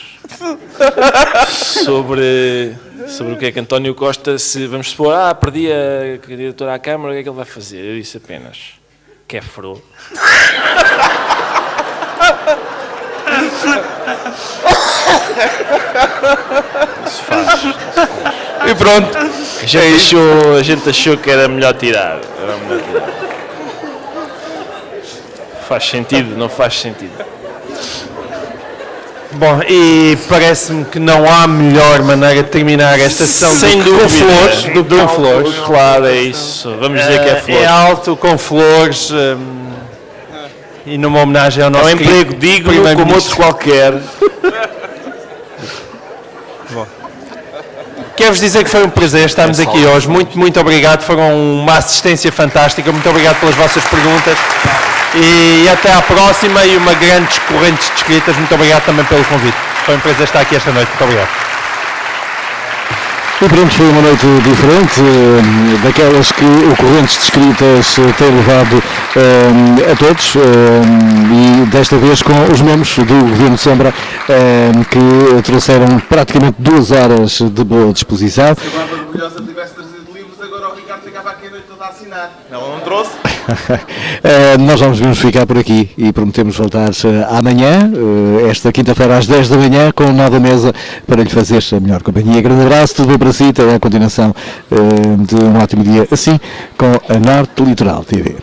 sobre o que é que António Costa, se vamos supor, perdi a candidatura à Câmara, o que é que ele vai fazer? Eu disse apenas, quefro. Isso faz. E pronto. A gente achou que era melhor tirar. Faz sentido, não faz sentido. Bom, e parece-me que não há melhor maneira de terminar esta sessão com flores. Claro, é isso. Vamos dizer que é flores. É alto, com flores, e numa homenagem ao nosso é um emprego digno como outro qualquer. Bom. Quero-vos dizer que foi um prazer estarmos aqui hoje. Muito, muito obrigado. Foram uma assistência fantástica. Muito obrigado pelas vossas perguntas. E até à próxima e uma grande corrente de escritas. Muito obrigado também pelo convite. Foi um prazer estar aqui esta noite. Muito obrigado. E pronto, foi uma noite diferente, daquelas que o Correntes de Escritas tem levado a todos, e desta vez com os membros do Governo de Sombra, que trouxeram praticamente 2 horas de boa disposição. Se a Barba Orgulhosa tivesse trazido livros, agora o Ricardo ficava aqui a noite toda a assinar. Não trouxe? Nós vamos ficar por aqui e prometemos voltar amanhã, esta quinta-feira às 10 da manhã, com nova mesa para lhe fazer a melhor companhia. Grande abraço, tudo bem para si, até a continuação de um ótimo dia assim com a Norte Litoral TV.